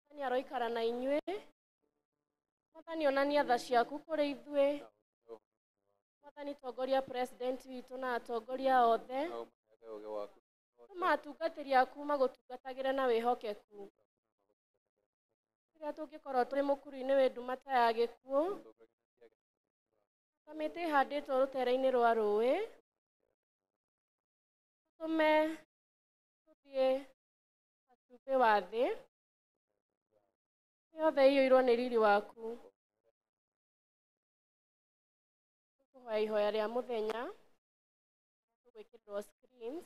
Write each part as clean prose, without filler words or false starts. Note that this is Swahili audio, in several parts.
Mwathani aroikara na inyuĩ. Mwathani onania tha ciaku kũrĩ ithuĩ. Mwathani tongoria president witũ na atongoria othe. Tũma atungatĩri aku magũtungatagĩre na wĩhokeku. Rĩrĩa tũngĩkorwo tũrĩ mũkuru-inĩ wĩ ndumata ya gĩkuũ, ta mĩtĩ ĩhandĩtwo rũtere-inĩ rwa rũĩ, tũtũme tũthiĩ cumbĩ wa thĩ, yothe ĩiyũirwo nĩ riri waku. Tũkũhoya ihoya rĩa mũthenya, tũgwĩkĩrĩrwo screens,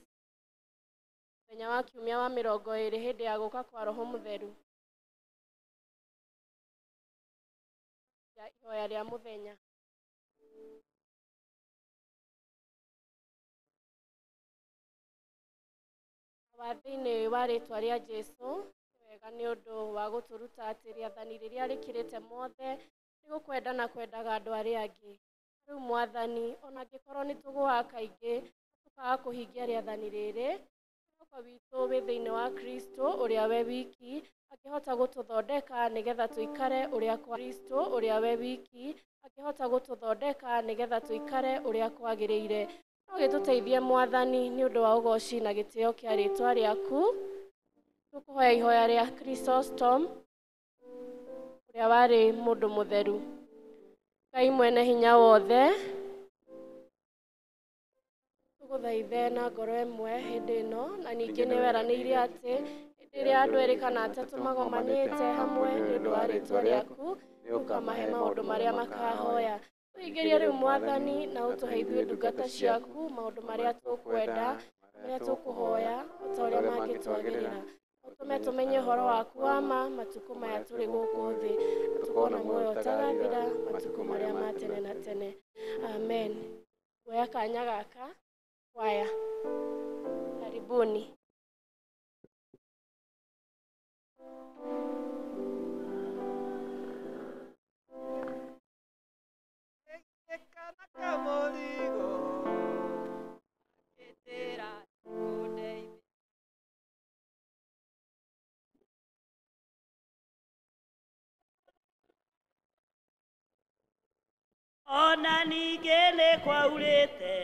mũthenya wa kiumia wa 20 hĩndĩ ya gũka kwa Roho Mũtheru. Ihoya rĩa mũthenya. Watho-inĩ wa rĩtwa rĩa Jesũ, wega nĩ ũndũ wa gũtũruta atĩ rĩathani rĩrĩa rĩkĩrĩte mothe nĩ gũkwenda na kwendaga andũ arĩa angĩ. Rĩu Mwathani, ona angĩkorwo nĩ tũgũaga kaingĩ tũkaga kũhingia rĩathani rĩrĩ, mwĩhoko witũ wĩ thĩinĩ wa Kristo ũrĩa we wiki akĩhota gũtũthondeka nĩgetha tũikare ũrĩa kwa Kristo ũrĩa we wiki akĩhota gũtũthondeka nĩgetha tũikare ũrĩa kwagĩrĩire. No gĩtũteithie Mwathani nĩ ũndũ wa ũgoci na gĩtĩo kĩa rĩtwa rĩaku. Tũkũhoya ihoya rĩa Chrysostom ũrĩa warĩ mũndũ mũtheru. Ngai mwene hinya wothe, tũgũthaithe na ngoro ĩmwe hĩndĩ ĩno, na ningĩ nĩ weranĩire atĩ hĩndĩ ĩrĩa andũ erĩ kana atatũ magomanĩte hamwe nĩ ũndũ wa rĩtwa rĩaku, ũkamahe maũndũ marĩa makahoya. Tũhingĩrie rĩu Mwathani na ũtũhe ithuĩ ndungata ciaku maũndũ marĩa tũkwenda, marĩa tũkũhoya o ta ũrĩa mangĩtwagĩrĩra. Ũtũme tũmenye ũhoro waku wa ma matukũ maya tũrĩ gũkũ thĩ, na tũkona muoyo ũtagathira matukũ marĩa ma tene na tene. Amen. Nguoya kanya gaka, kwaya. Karibuni. Ona ningĩ nĩ kwaurĩte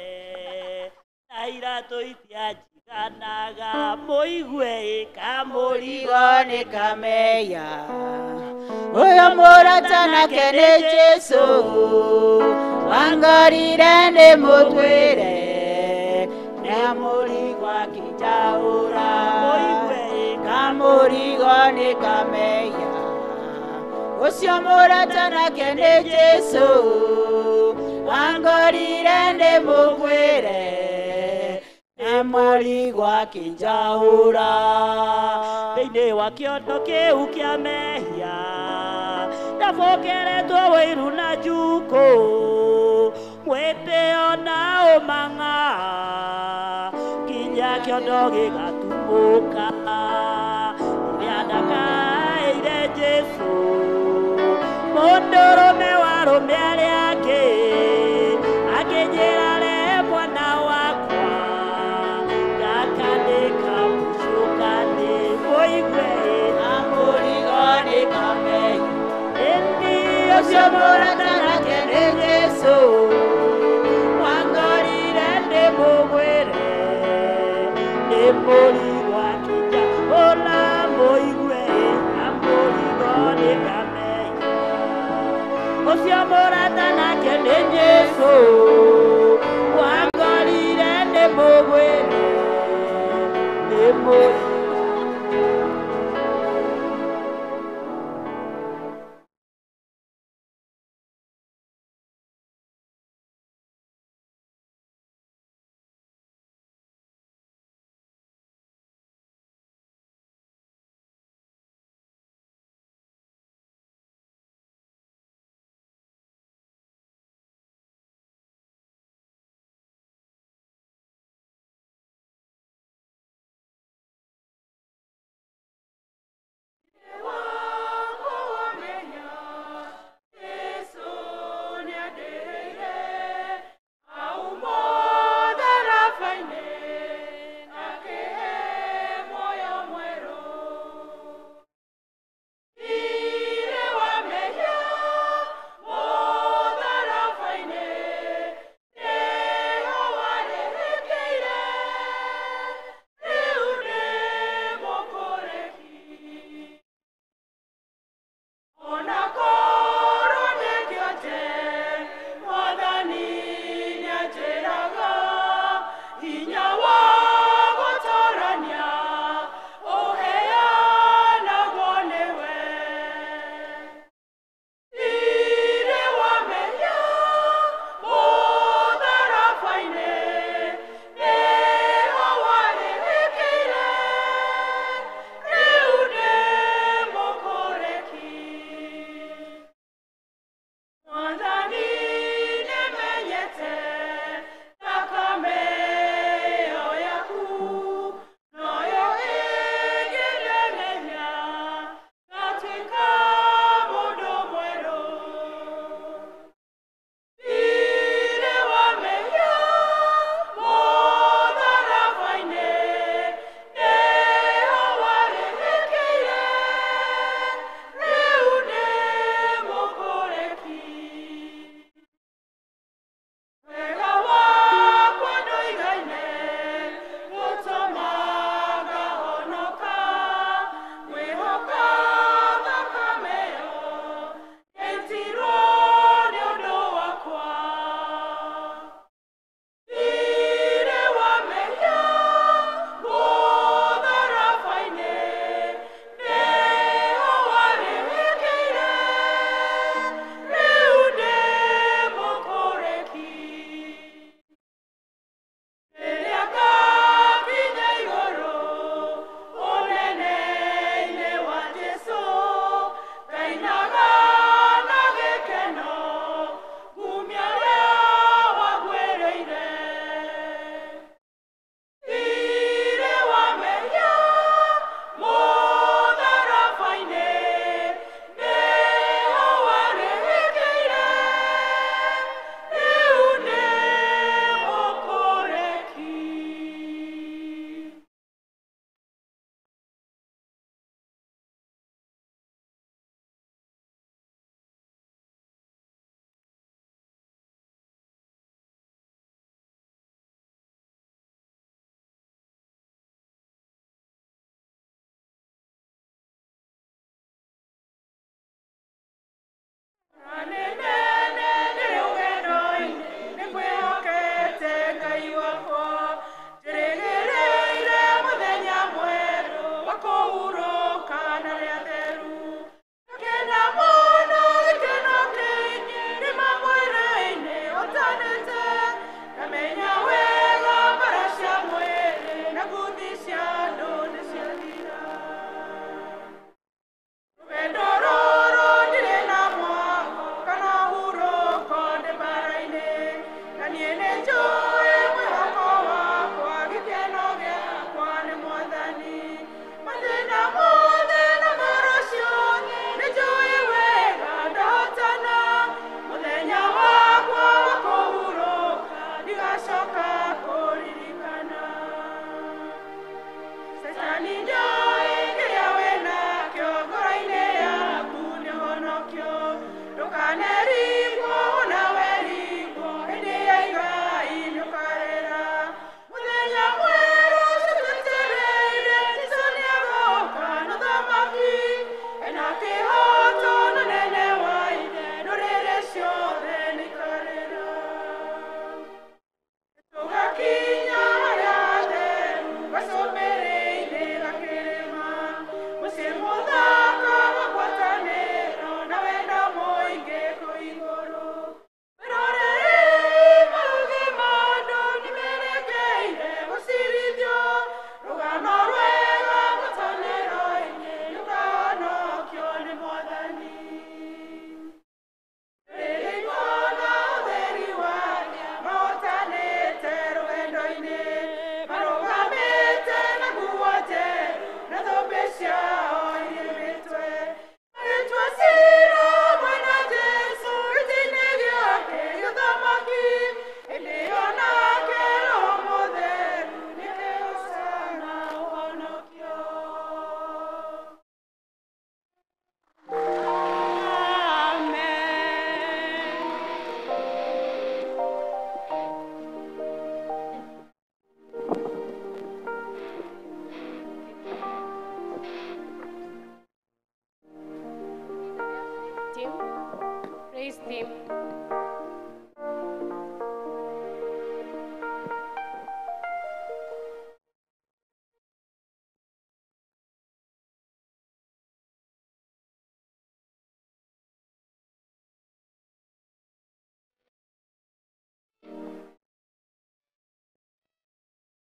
na iratũ itianjiganaga, mũigue kamũrigo nĩ kameya. Ũyũ mũrata nake nĩ Jesũ, wangorire nĩ mũtwĩre, nĩ mũrigo akĩnjaũra. Mũigue kamũrigo nĩ kameya. Ũcio mũrata nake nĩ Jesũ, wangorire nĩ mũkwĩre, nĩ mũrigo akĩnjaũra. Thĩinĩ wa kĩondo kĩu kĩa mehia, ndabokeretwo wĩiru na njukũ, mwĩtĩo na ũmang'a, nginya kĩondo gĩgatumũka. Rĩrĩa ndakaĩire Jesũ, mũndũrũme wa rũme arĩa angĩ akĩnjĩra re mwana wakwa, gaka nĩ kamũcuka nĩ mũigue na mũrigo nĩ kameya. Ĩni ũcio mũrata nake nĩ Jesũ, wangorire nĩ mũgwĩre, nĩ mũrigo akĩnjaũra. Mũigue na mũrigo nĩ kameya. Ũcio mũrata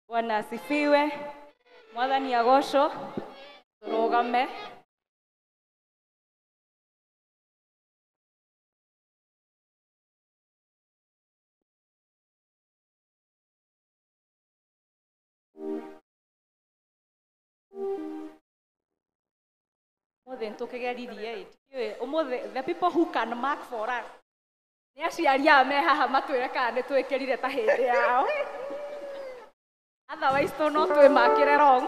Bwana asifiwe. Mwathani agocwo. Turugame. Mothe ntukigeririe the people who can mark for us. Ni aciaria me haha matwire kana ni twikirire ta hindi yao. Otherwise to no twi makire wrong.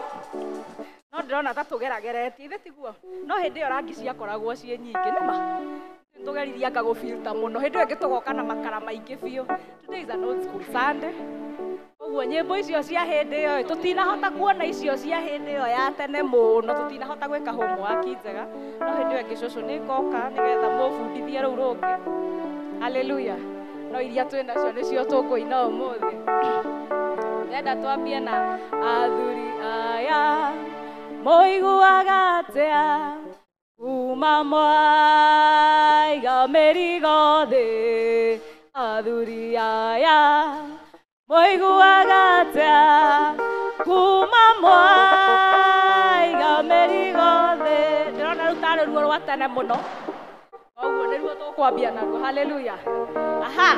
No ndirona ta tugerageretie ithe tiguo. No hindi yo rangi ciakoragwo cie nyingi nima. Tugeririe anga go filter muno. Hindi yo ngitugoka na makara maingi biu. Today is an old school Sunday. Oguo nyimbo icio cia hindi yo tutinahota kuona icio cia hindi yo ya tene muno tutinahota gwika homework njega. No hindi yo ngicucu ni ngoka nigetha mubundithie riu rungi. Hallelujah. No iria twina cio nicio tukuina umuthi. Ndenda twambie na athuri aya moiguaga atia kuma mwaiga mĩrigo thĩ. Athuri aya moiguaga atia kuma mwaiga mĩrigo thĩ. Ndĩrona rĩu tarĩ ruo rwa tene mũno, koguo nĩruo tũkwambia naruo. Hallelujah. Aha.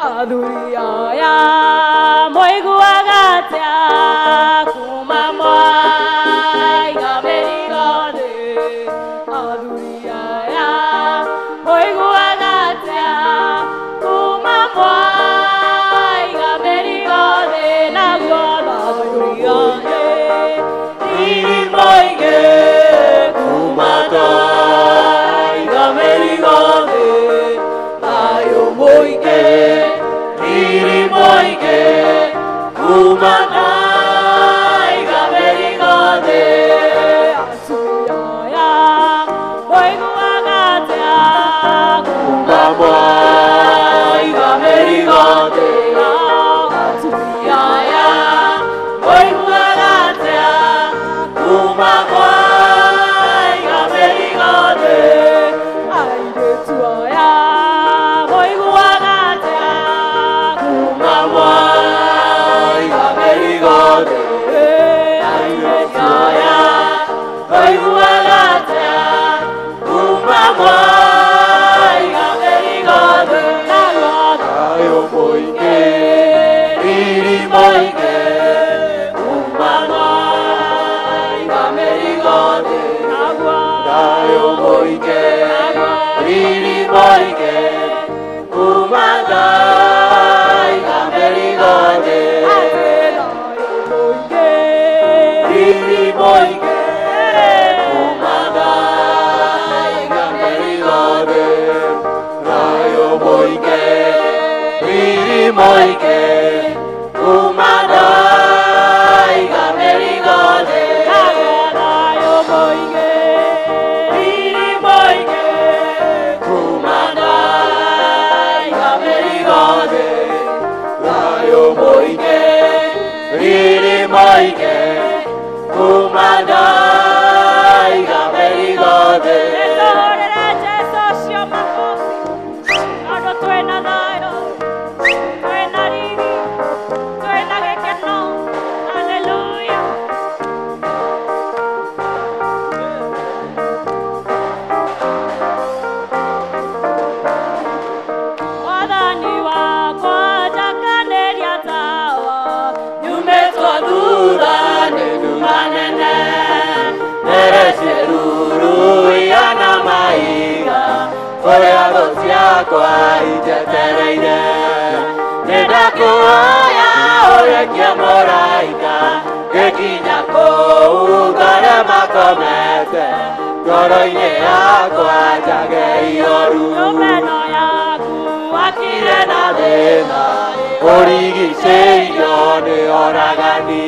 Athuri aya moiguaga atia kuma mwaiga mĩrigo thĩ. Athuri aya moiguaga atia kuma mwaiga mĩrigo thĩ. Naguo athuri aya riri moige kuma twaiga mĩrigo thĩ. Thayũ mũingĩ riri moige kuma twaiga mĩrigo thĩ. Athuri aya moiguaga atia kuma mwaiga mĩrigo thĩ. Athuri aya moiguaga atia kuma mwaiga mĩrigo thĩ. Airĩtu aya moiguaga atia kuma mwaiga mĩrigo thĩ. Airĩtu aya moiguaga atia kuma mwaiga mĩrigo thĩ. Thayũ mũingĩ riri moige kuma mwaiga mĩrigo thĩ. Thayũ mũingĩ riri moige kuma twaiga mĩrigo thĩ. Riri moige kuma twaiga mĩrigo thĩ. Thayũ mũingĩ riri moige kuma twaiga mĩrigo thĩ. Thayũ mũingĩ riri moige kuma twaiga mĩrigo thĩ. Thayũ mũingĩ riri moige kuma twaiga mĩrigo thĩ. Nĩtũhũrĩre Jesũ ũcio makobi, tondũ twĩna thayũ, twĩna riri, twĩna gĩkeno. Hallelujah. Mwathani wakwa njakanĩria tawa, nyumĩtwo thutha nĩ nduma nene. Mbere ciĩruru ihana mahiga, kũrĩa thũ ciakwa injetereire. Nĩndakũhoya ũrekie mũraika, ngĩkinya kũu ngore makomete. Ngoro-inĩ yakwa njage ihoru. Nyũmba yaku wakire na thĩna, ũrigicĩirio nĩ oragani.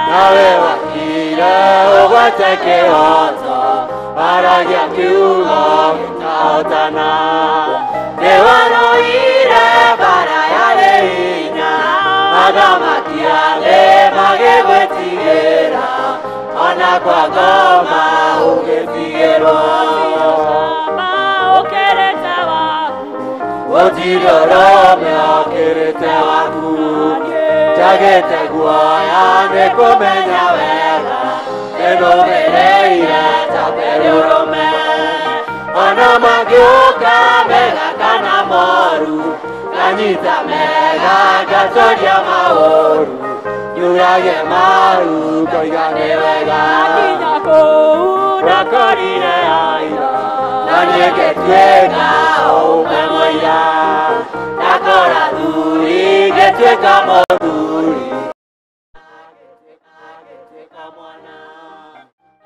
Nawe wakire ũgwate kĩhoto, aragia kiugo gĩkahotana. Nĩwarũire mbara yarĩ hinya, athamaki a thĩ magĩgwĩtigĩra. Kirorome okirite waku Jagete guoya nikumenya wega Ninumireire taperurome Ona magiuka mega kana moru Kanyita mega gatoria maoru Nyurage maru koigane wega Akinya kuu nakorire aira Nanyegetueka umwe moira Nakora dhuri getueka modhuri Getueka mwana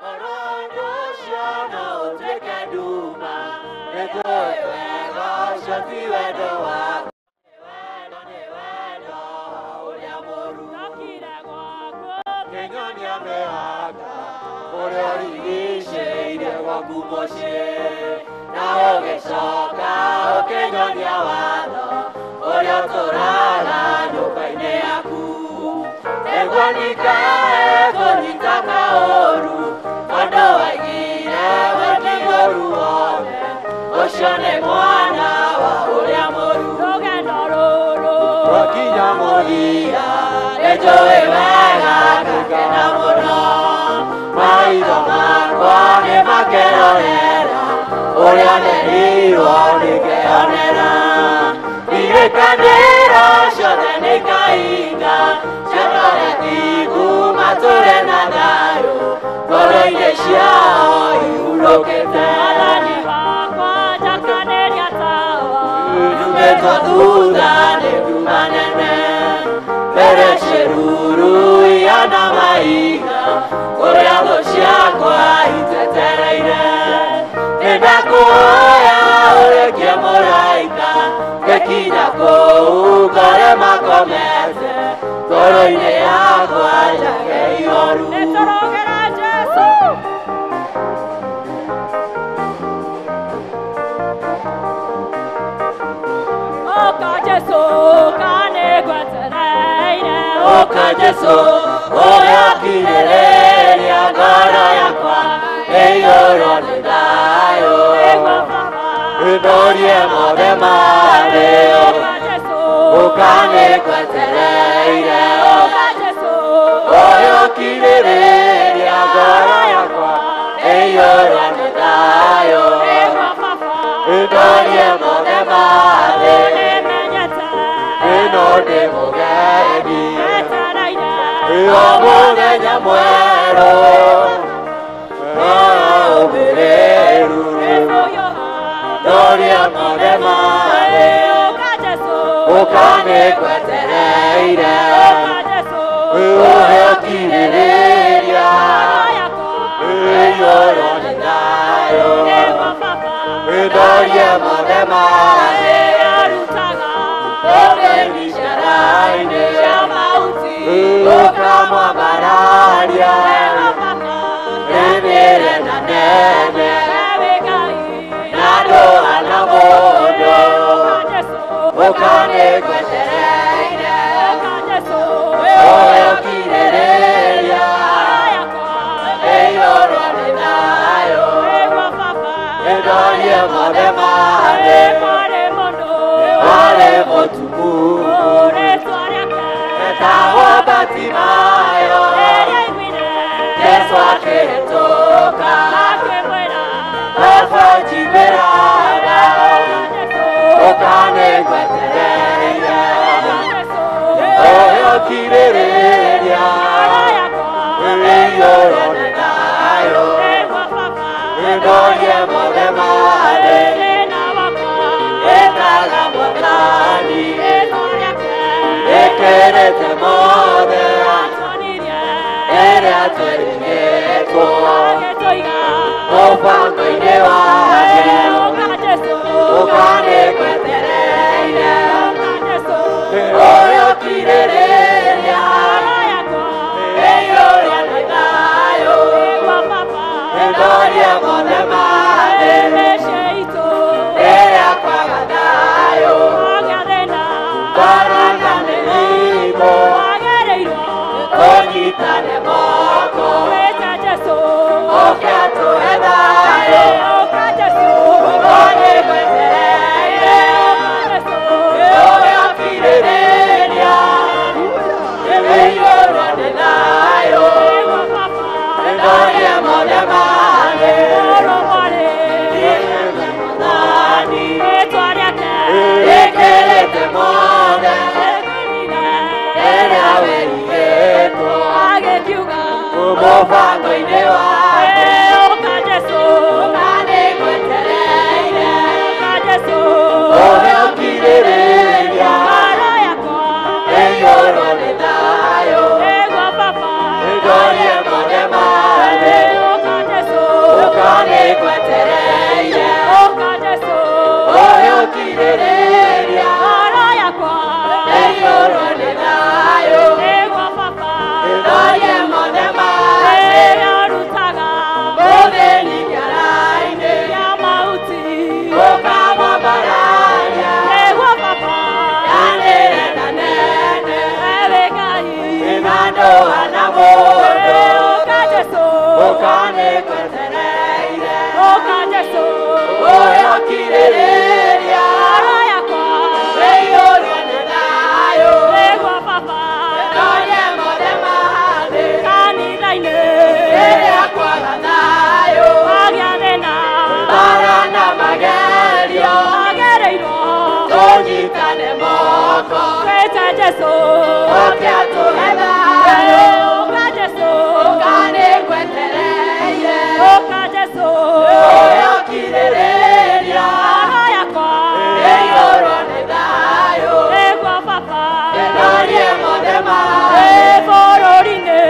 Orondosho no tueke duma Netoe wega shoti wedo wako Niwedo ulia moru Nakire gwako Kenyoni ameaga Ore origishe ire waku moshe Na ogecoka okenyonia watho Ore otoraga nyũmba-inĩ yaku Nĩguo ndikae kũnyita kaũru Tondũ waigire weki mũru wothe Ũcio nĩ mwana wa ũrĩa mũru Rũgendo rũrũ rwakinya mũthia Nĩnjũĩ wega ngakena mũno Maitho makwa nĩmakerorera Ũrĩa nderirwo nĩngeyonera Irikanĩro ciothe nĩikahinga Ciothe kuma tũrĩ na thayũ Ngoro-inĩ ciao ihurũkĩte Mwathani wakwa njakanĩria tawa Nyumĩtwo thutha nĩ nduma nene Mbere ciruru ihana mahiga Ũrĩa thũ ciakwa itetereire Nĩndakũhoya ũrekie mũraika Ngĩkinya kũu ngore makomete Ngoro-inĩ yakwa njage ihoru Nĩtũrogera Jesũ Oka Jesũ kanĩngwetereire Oka Jesũ ũrĩa kirĩrĩria ngoro yakwa Ĩiyũrwo nĩ thayũ Ndorie mothe marĩ Ũkanĩngwetereire Ũyũ kirĩrĩria ngoro yakwa Ĩiyũrwo nĩ thayũ Ndorie mothe marĩ Ĩno ndĩ mũgeni O mũthenya mwerũ Ũmĩrĩru Ndoria mothe marĩ Ũkanĩngwetereire Ũheo kirĩrĩria Ĩiyũrwo nĩ thayũ Ndoria mothe marĩ Ũgeni ciara-inĩ Ũkamwambararia Nĩmĩre na nene Na ndũa na mũndũ Ũkanĩngwetereire Ũheo kirĩrĩria Ĩiyũrwo nĩ thayũ Ndorie mothe marĩ Warĩ mũtumumu Etagwo Batimayo Jesũ akĩhĩtũka Afanjimĩraga Ũkanĩngwetereire Ũheo kirĩrĩria Ĩiyũrwo nĩ thayũ Ndorie mothe marĩ Ĩtaga Mwathani Ĩkĩrĩte mothe Ĩrĩa twĩrĩgĩtwo Mũbango-inĩ wake Ũkanĩngwetereire Ũheo kirĩrĩria Ĩiyũrwo nĩ thayũ Ndorie mothe marĩ Ĩrĩa kwaga thayũ Baraka nĩ rimo Tũnyitane moko Oke atũhe thayũ Ũkanĩngwetereire mũbango-inĩ wake. Ũka Jesũ, Ũka nĩngwetereire, ũka Jesũ, ũhe ũkirĩrĩria, ngoro yakwa ĩiyũrwo nĩ thayũ, ĩgwa Baba, ndorie mothe marĩ. ũka Jesũ, Ũka nĩngwetereire, ũka Jesũ, ũhe ũkirĩrĩria, ngoro yakwa ĩiyũrwo nĩ thayũ, ĩgwa Baba, ndorie mothe marĩ. ĩrĩa ũrutaga Mũthĩni kĩara-inĩ, ya mahuti, ũkamwambararia, ĩgwa Baba, yanĩre na nene, ewe Ngai, na ndũa na mũndũ. ũka Jesũ, Ũka nĩngwetereire, ũka Jesũ, ũhe ũkirĩrĩria, ngoro yakwa ĩiyũrwo nĩ thayũ, ĩgwa Baba, ndorie mothe marĩ. kanitha-inĩ Rĩrĩa kwaga thayũ, wagĩa thĩna mbara na magerio, wagereirwo tũnyitane moko, twĩte Jesũ, oke atũhe thayũ. ũka Jesũ, Ũka nĩngwetereire, ũka Jesũ, ũhe ũkirĩrĩria, ngoro yakwa ĩiyũrwo nĩ thayũ, ĩgwa Baba, ndorie mothe marĩ. bũrũri-inĩ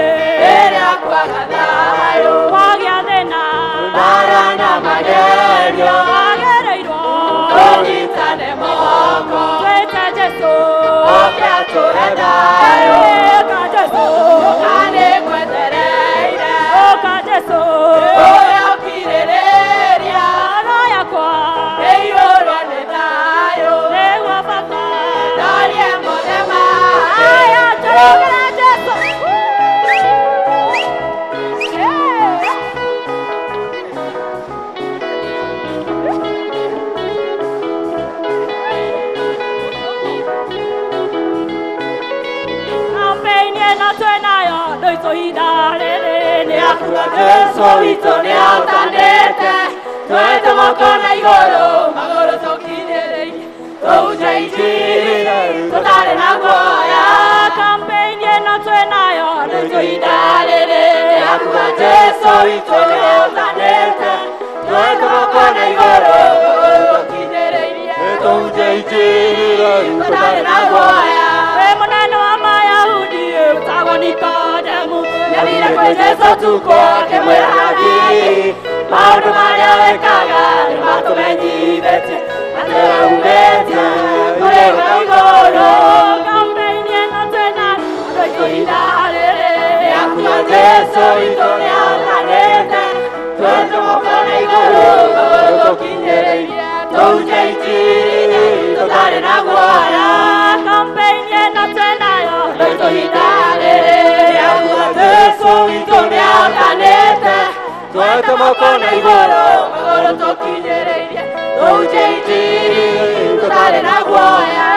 Rĩrĩa kwaga thayũ, wagĩa thĩna mbara na magerio, wagereirwo tũnyitane moko, twĩte Jesũ, oke atũhe thayũ. ũka Jesũ, Ũka nĩngwetereire, ũka Jesũ, ũhe ũkirĩrĩria, ngoro yakwa ĩiyũrwo nĩ thayũ, ĩgwa Baba, ndorie mothe marĩ. aya tũgere Jesũ. Campaign ĩno twĩnayo ndũitũ ihinda rĩrĩ nĩ Nĩakua Jesũ witũ nĩahotanĩte, twoete moko na igũrũ, magũrũ tũkinyĩrĩirie, tũhunje injiri, tũtarĩ na guoya. campaign ĩno twĩnayo ndũitũ ihinda rĩrĩ Nĩakua Jesũ witũ nĩahotanĩte, twoete moko na igũrũ, magũrũ tũkinyĩrĩirie, tũhunje injiri, tũtarĩ na guoya. wĩ mũnene wa Mayahudi wĩtagwo Nikodemu Nĩathire kwĩ Jesũ tukũ akĩmwĩra rabi, maũndũ marĩa wĩkaga nĩmatũmenyithĩtie, atĩ we umĩte kũrĩ we igũrũ. campaign ĩno twĩnayo ndũitũ ihinda rĩrĩ Nĩakua Jesũ witũ nĩahotanĩte, twoete moko na igũrũ, magũrũ tũkinyĩrĩirie, tũhunje injiri, tũtarĩ na guoya. campaign ĩno twĩnayo Ndũitũ ihinda rĩrĩ, nĩakua Jesũ witũ nĩahotanĩte, twoete moko na igũrũ, magũrũ tũkinyĩrĩirie, tũhunje injiri, tũtarĩ na guoya.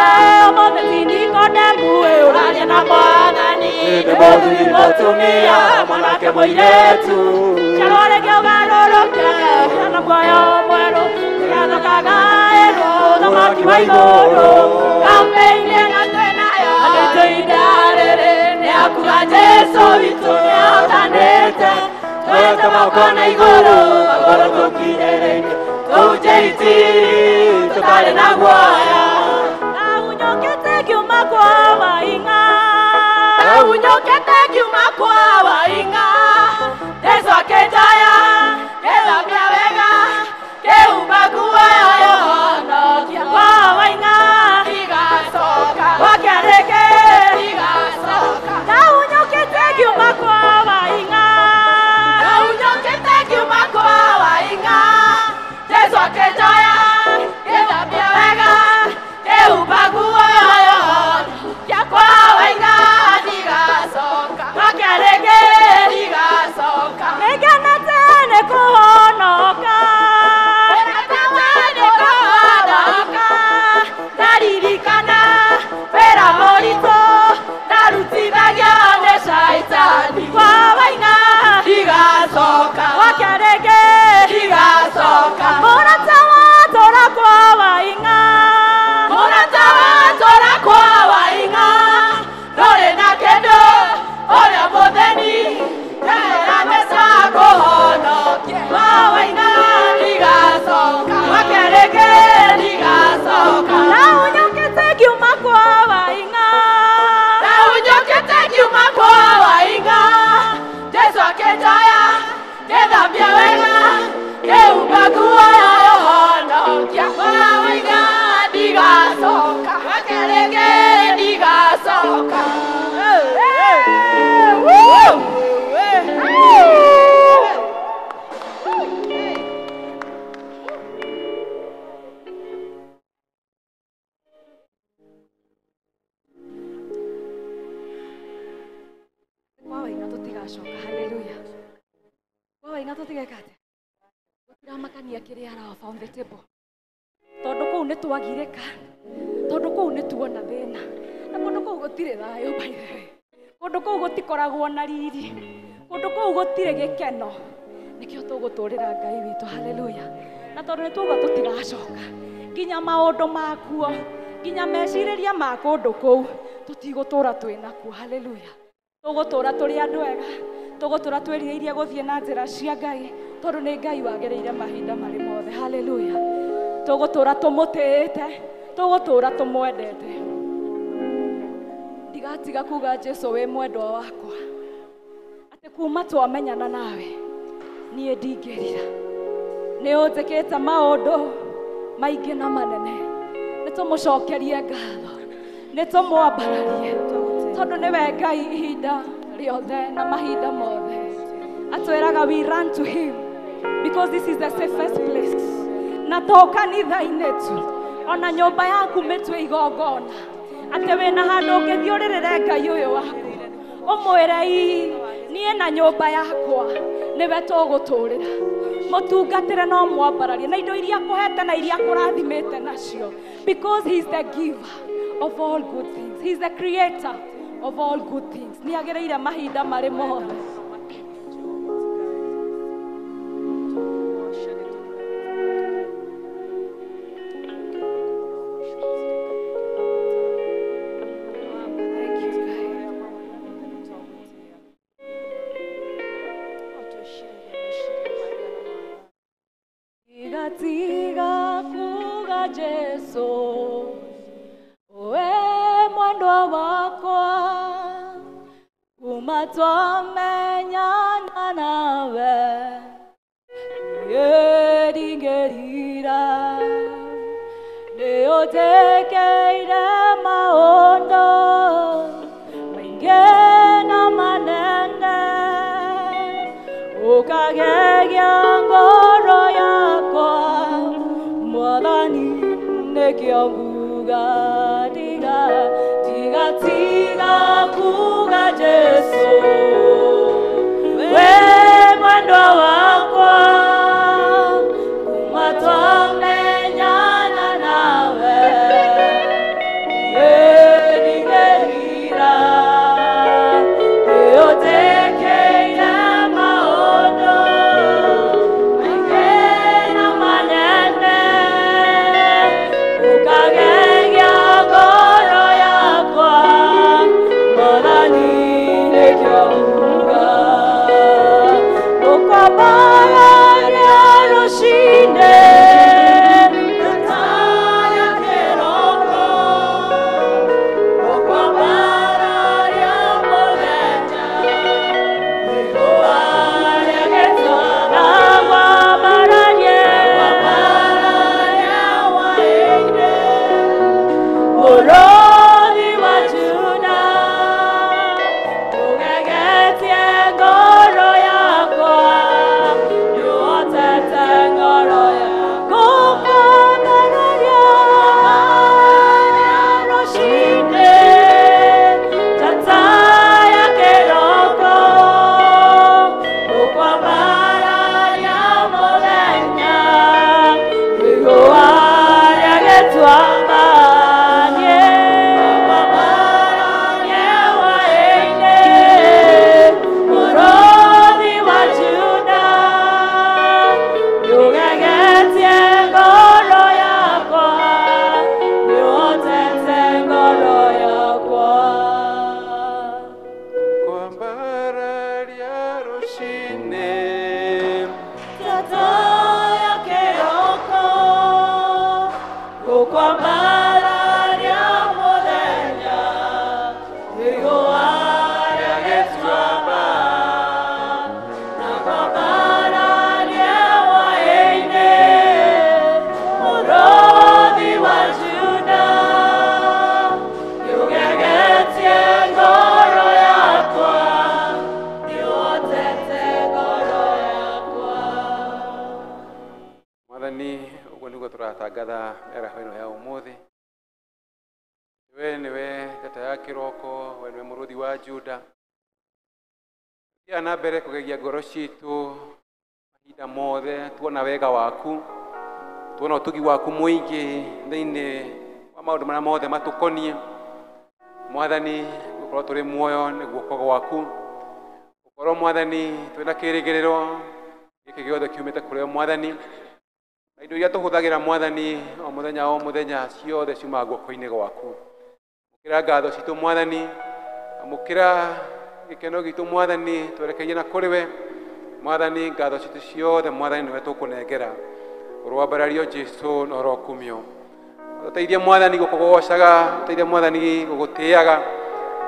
mũtheti Nikodemu ũraria na Mwathani Nĩ mũthuri mũtumia, mwanake mũirĩtu, ciarwo rĩngĩ ũgarũrũke na muoyo mwerũ tũgathokaga ĩrwo ũthamaki wa igũrũ campaign ĩno twĩnayo ndũitũ ihinda rĩrĩ, nĩakua Jesũ witũ nĩahotanĩte, twoete moko na igũrũ, magũrũ tũkinyĩrĩirie, tũhunje injiri, tũtarĩ na guoya. nahunyũkĩte ngiuma kwa waing'a Nahunyũkĩte ngiuma kwa waing'a, Jesũ akĩnjoya, gĩthambia wega, kĩhumba nguo ĩyo yũhonokia, kwa waing'a igacoka, gwakia rĩngĩ, igacoka. nahunyũkĩte ngiuma kwa waing'a Nahunyũkĩte ngiuma kwa waing'a, Jesũ akĩnjoya, gĩthambia wega, tutigacoka. Hallelujah. Kwa inga tutigekate tutiramakania kiria ara on the table tondu kuu ni twagirika, tondu kuu ni tuona thina, na kundu kuu gutire thayo. By the way, kundu kuu gutikoragwo na riri, kundu kuu gutire gikeno, nikio tuguturira Ngai witu. Hallelujah. Na tondu ni tuga tutigacoka nginya maundu makuo, nginya meciriria ma kundu kuu tutigutura twinakuo. Hallelujah. Tugutura turi andu ega, tugutura twiriirie guthie na njira cia Ngai, tondu ni Ngai wagereire mahinda mari mothe. Hallelujah. Tugutura tumutite, tugutura tumwendete. Ndigatiga kuga Jesu we mwendwa wakwa, ati kuma twamenyana nawe nie ndingirira, ni unjikite maundu maingi na manene. Nitumucokerie ngatho, nitumwambararie, tondu niwe Ngai ihinda riothe na mahinda mothe. Atwiraga we run to him because this is the safest place. Na to kanitha-inĩ tu, ona nyũmba yaku mĩtwe igongona, atĩ wĩna handũ ũngĩthiĩ ũrĩrĩre Ngai ũyũ waku, ũmwĩre niĩ na nyũmba yakwa nĩwe tũgũtũrĩra, mũtungatĩre no mwambararie na indo iria akũhete na iria akũrathimĩte nacio, because he is the giver of all good things. He is the creator of all good things. Nĩ agĩrĩire mahinda marĩ mothe. Tiga kuga Jesu we mwendwa wakwa, kuma twamenyana nawe ndingĩrira, nĩ ũnjĩkĩire maũndũ maingĩ na manene, ũkagegia ngoro yakwa Mwathani, nĩkĩo nguga tiga kuga Jesu we mwendwa wakwa, kuma twamenyana nawe ndingĩrira, nĩ ũnjĩkĩire maũndũ maingĩ na manene, ũkagegia ngoro yakwa Mwathani, nĩkĩo nguga ũkwambararia rũcinĩ ya kĩroko, ũkwambararia mũthenya igũa rĩa gĩtwa, na wambararie hwaĩ-inĩ mũrũthi wa Juda, tũgegetie ngoro yakwa, nĩũhotete ngoro yakwa, ũkwambararia rũcinĩ njata ya kĩroko, ũkwambararia mũthenya igũa rĩa gĩtuamba, ũkwambararia hwaĩ-inĩ mũrũthi wa Juda, nĩũgegetie ngoro yakwa, nĩũhotete ngoro yakwa. Kwambararia rũcinĩ Njata ya kĩroko, ũkwambararia mũthenya igũa rĩa gĩtuamba, na kwambararia hwaĩ-inĩ mũrũthi wa Juda, nĩũgegetie ngoro yakwa, nĩũhotete ngoro yakwa. Mwathani, ũguo nĩguo tũratangatha mĩaraho ĩno ya ũmũthĩ. We nĩwe njata ya kĩroko, we nĩwe mũrũthi wa Juda, ya na mbere kugegia ngoro ciitũ mahinda mothe tuona wega waku tuona ũtugi waku mũingĩ thĩinĩ wa maũndũ marĩa mothe matũkoniĩ Mwathani gũkorwo tũrĩ muoyo nĩ guoko gwaku gũkorwo Mwathani twĩna kĩĩrĩgĩrĩro gĩkĩ gĩothe kiumĩte kũrĩ we Mwathani na indo iria tũhũthagĩra Mwathani o mũthenya ciothe ciumaga guoko-inĩ gwaku mũkĩra ngatho citũ Mwathani mũkĩra gĩkeno gitũ Mwathani twerekeire na kũrĩ we Mwathani ngatho citũ ciothe Mwathani nĩwe tũkũnengera ũrwambarario Jesũ na ũrokumio ũteithie Mwathani gũkũgocaga ũteithie Mwathani gũgũtĩaga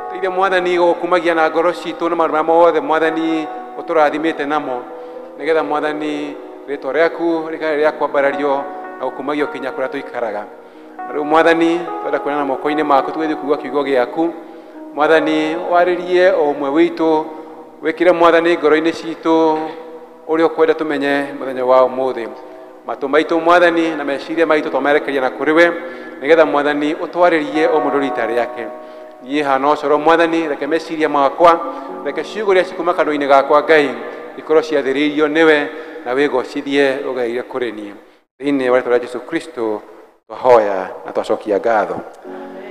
ũteithie Mwathani gũkumagia na ngoro citũ na maũndũ marĩa mothe Mwathani ũtũrathimĩte namo nĩgetha Mwathani rĩĩtwa rĩaku rĩkare rĩa kwambarario na gũkumagio kinya kũrĩa tũikaraga rĩu Mwathani twenda kuonana moko-inĩ maku tũgĩthiĩ kuigua kiugo gĩaku Mwathani warĩrie o ũmwe witũ wĩkĩre Mwathani ngoro-inĩ citũ ũrĩa ũkwenda tũmenye mũthenya wa ũmũthĩ matũ maitũ Mwathani na meciria maitũ tũmerekeria na kũrĩ we nĩgetha Mwathani ũtwarĩrie o mũndũ rita rĩake niĩ hana ũcoro Mwathani reke meciria makwa reke ciugo iria cikuma kanua-inĩ gakwa Ngai ikorwo ciathĩrĩirio nĩwe na wĩgocithie ũgereire kũrĩ niĩ thĩinĩ wa rĩĩtwa rĩa Jesũ Kristo twahoya na twacokia ngatho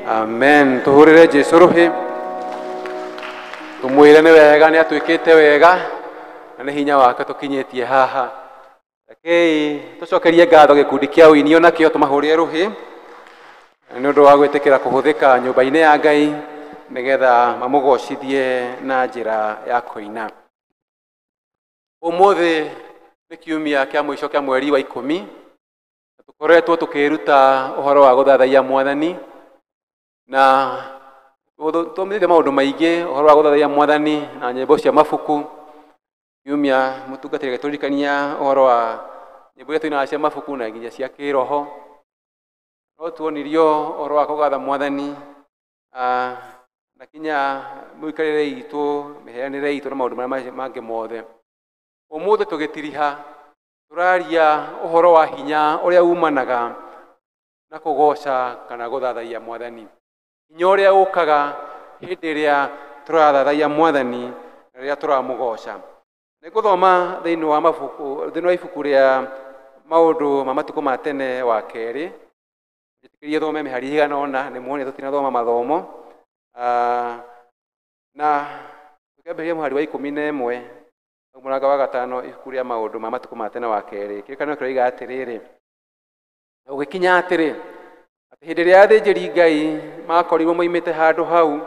amen tũhũrĩre Jesũ rũhĩ tũmwĩre nĩ wega nĩ atwĩkĩte wega na nĩ hinya wake tũkinyĩtie haha rekei tũcokerie ngatho gĩkundi kĩa ũini o nakĩo tũmahũrĩre rũhĩ nĩ ũndũ wa gwĩtĩkĩra kũhũthĩka nyũmba-inĩ ya Ngai nĩgetha mamũgocithie na njĩra ya kũina ũmũthĩ nĩ kiumia kĩa mũico kĩa mweri wa 10 tũkoretwo tũkĩruta ũhoro wa gũthathaiya Mwathani na tũthomithĩtie maũndũ maingĩ ũhoro wa gũthathaiya Mwathani na nyĩmbo cia mabuku kiumia mũtungatĩri agĩtũririkania ũhoro wa nyĩmbo iria tũinaga cia mabuku na nginya cia kĩroho no tuonirio ũhoro wa kũgatha Mwathani na kinya mũikarĩre itũ mĩheanĩre itũ na maũndũ marĩa mangĩ mothe ũmũthĩ tũgĩtiriha tũraria ũhoro wa hinya ũrĩa umanaga na kũgoca kana gũthathaiya Mwathani hinya ũrĩa ũkaga hĩndĩ ĩrĩa tũrathathaiya Mwathani na rĩrĩa tũramũgoca nĩ gũthoma thĩinĩ wa ibuku rĩa maũndũ ma matukũ ma tene wa kerĩ njĩtĩkĩrie thome mĩhari igana ũna nĩ muone tũtinathoma mathomo na tũkĩambĩrĩria mũhari wa 11 mũranga wa 5 ibuku rĩa maũndũ ma matukũ ma tene wa kerĩ kĩrĩkanĩro kĩroiga atĩrĩrĩ na gũgĩkinya atĩrĩ atĩ hĩndĩ ĩrĩa athĩnjĩri Ngai makorirwo moimĩte handũ hau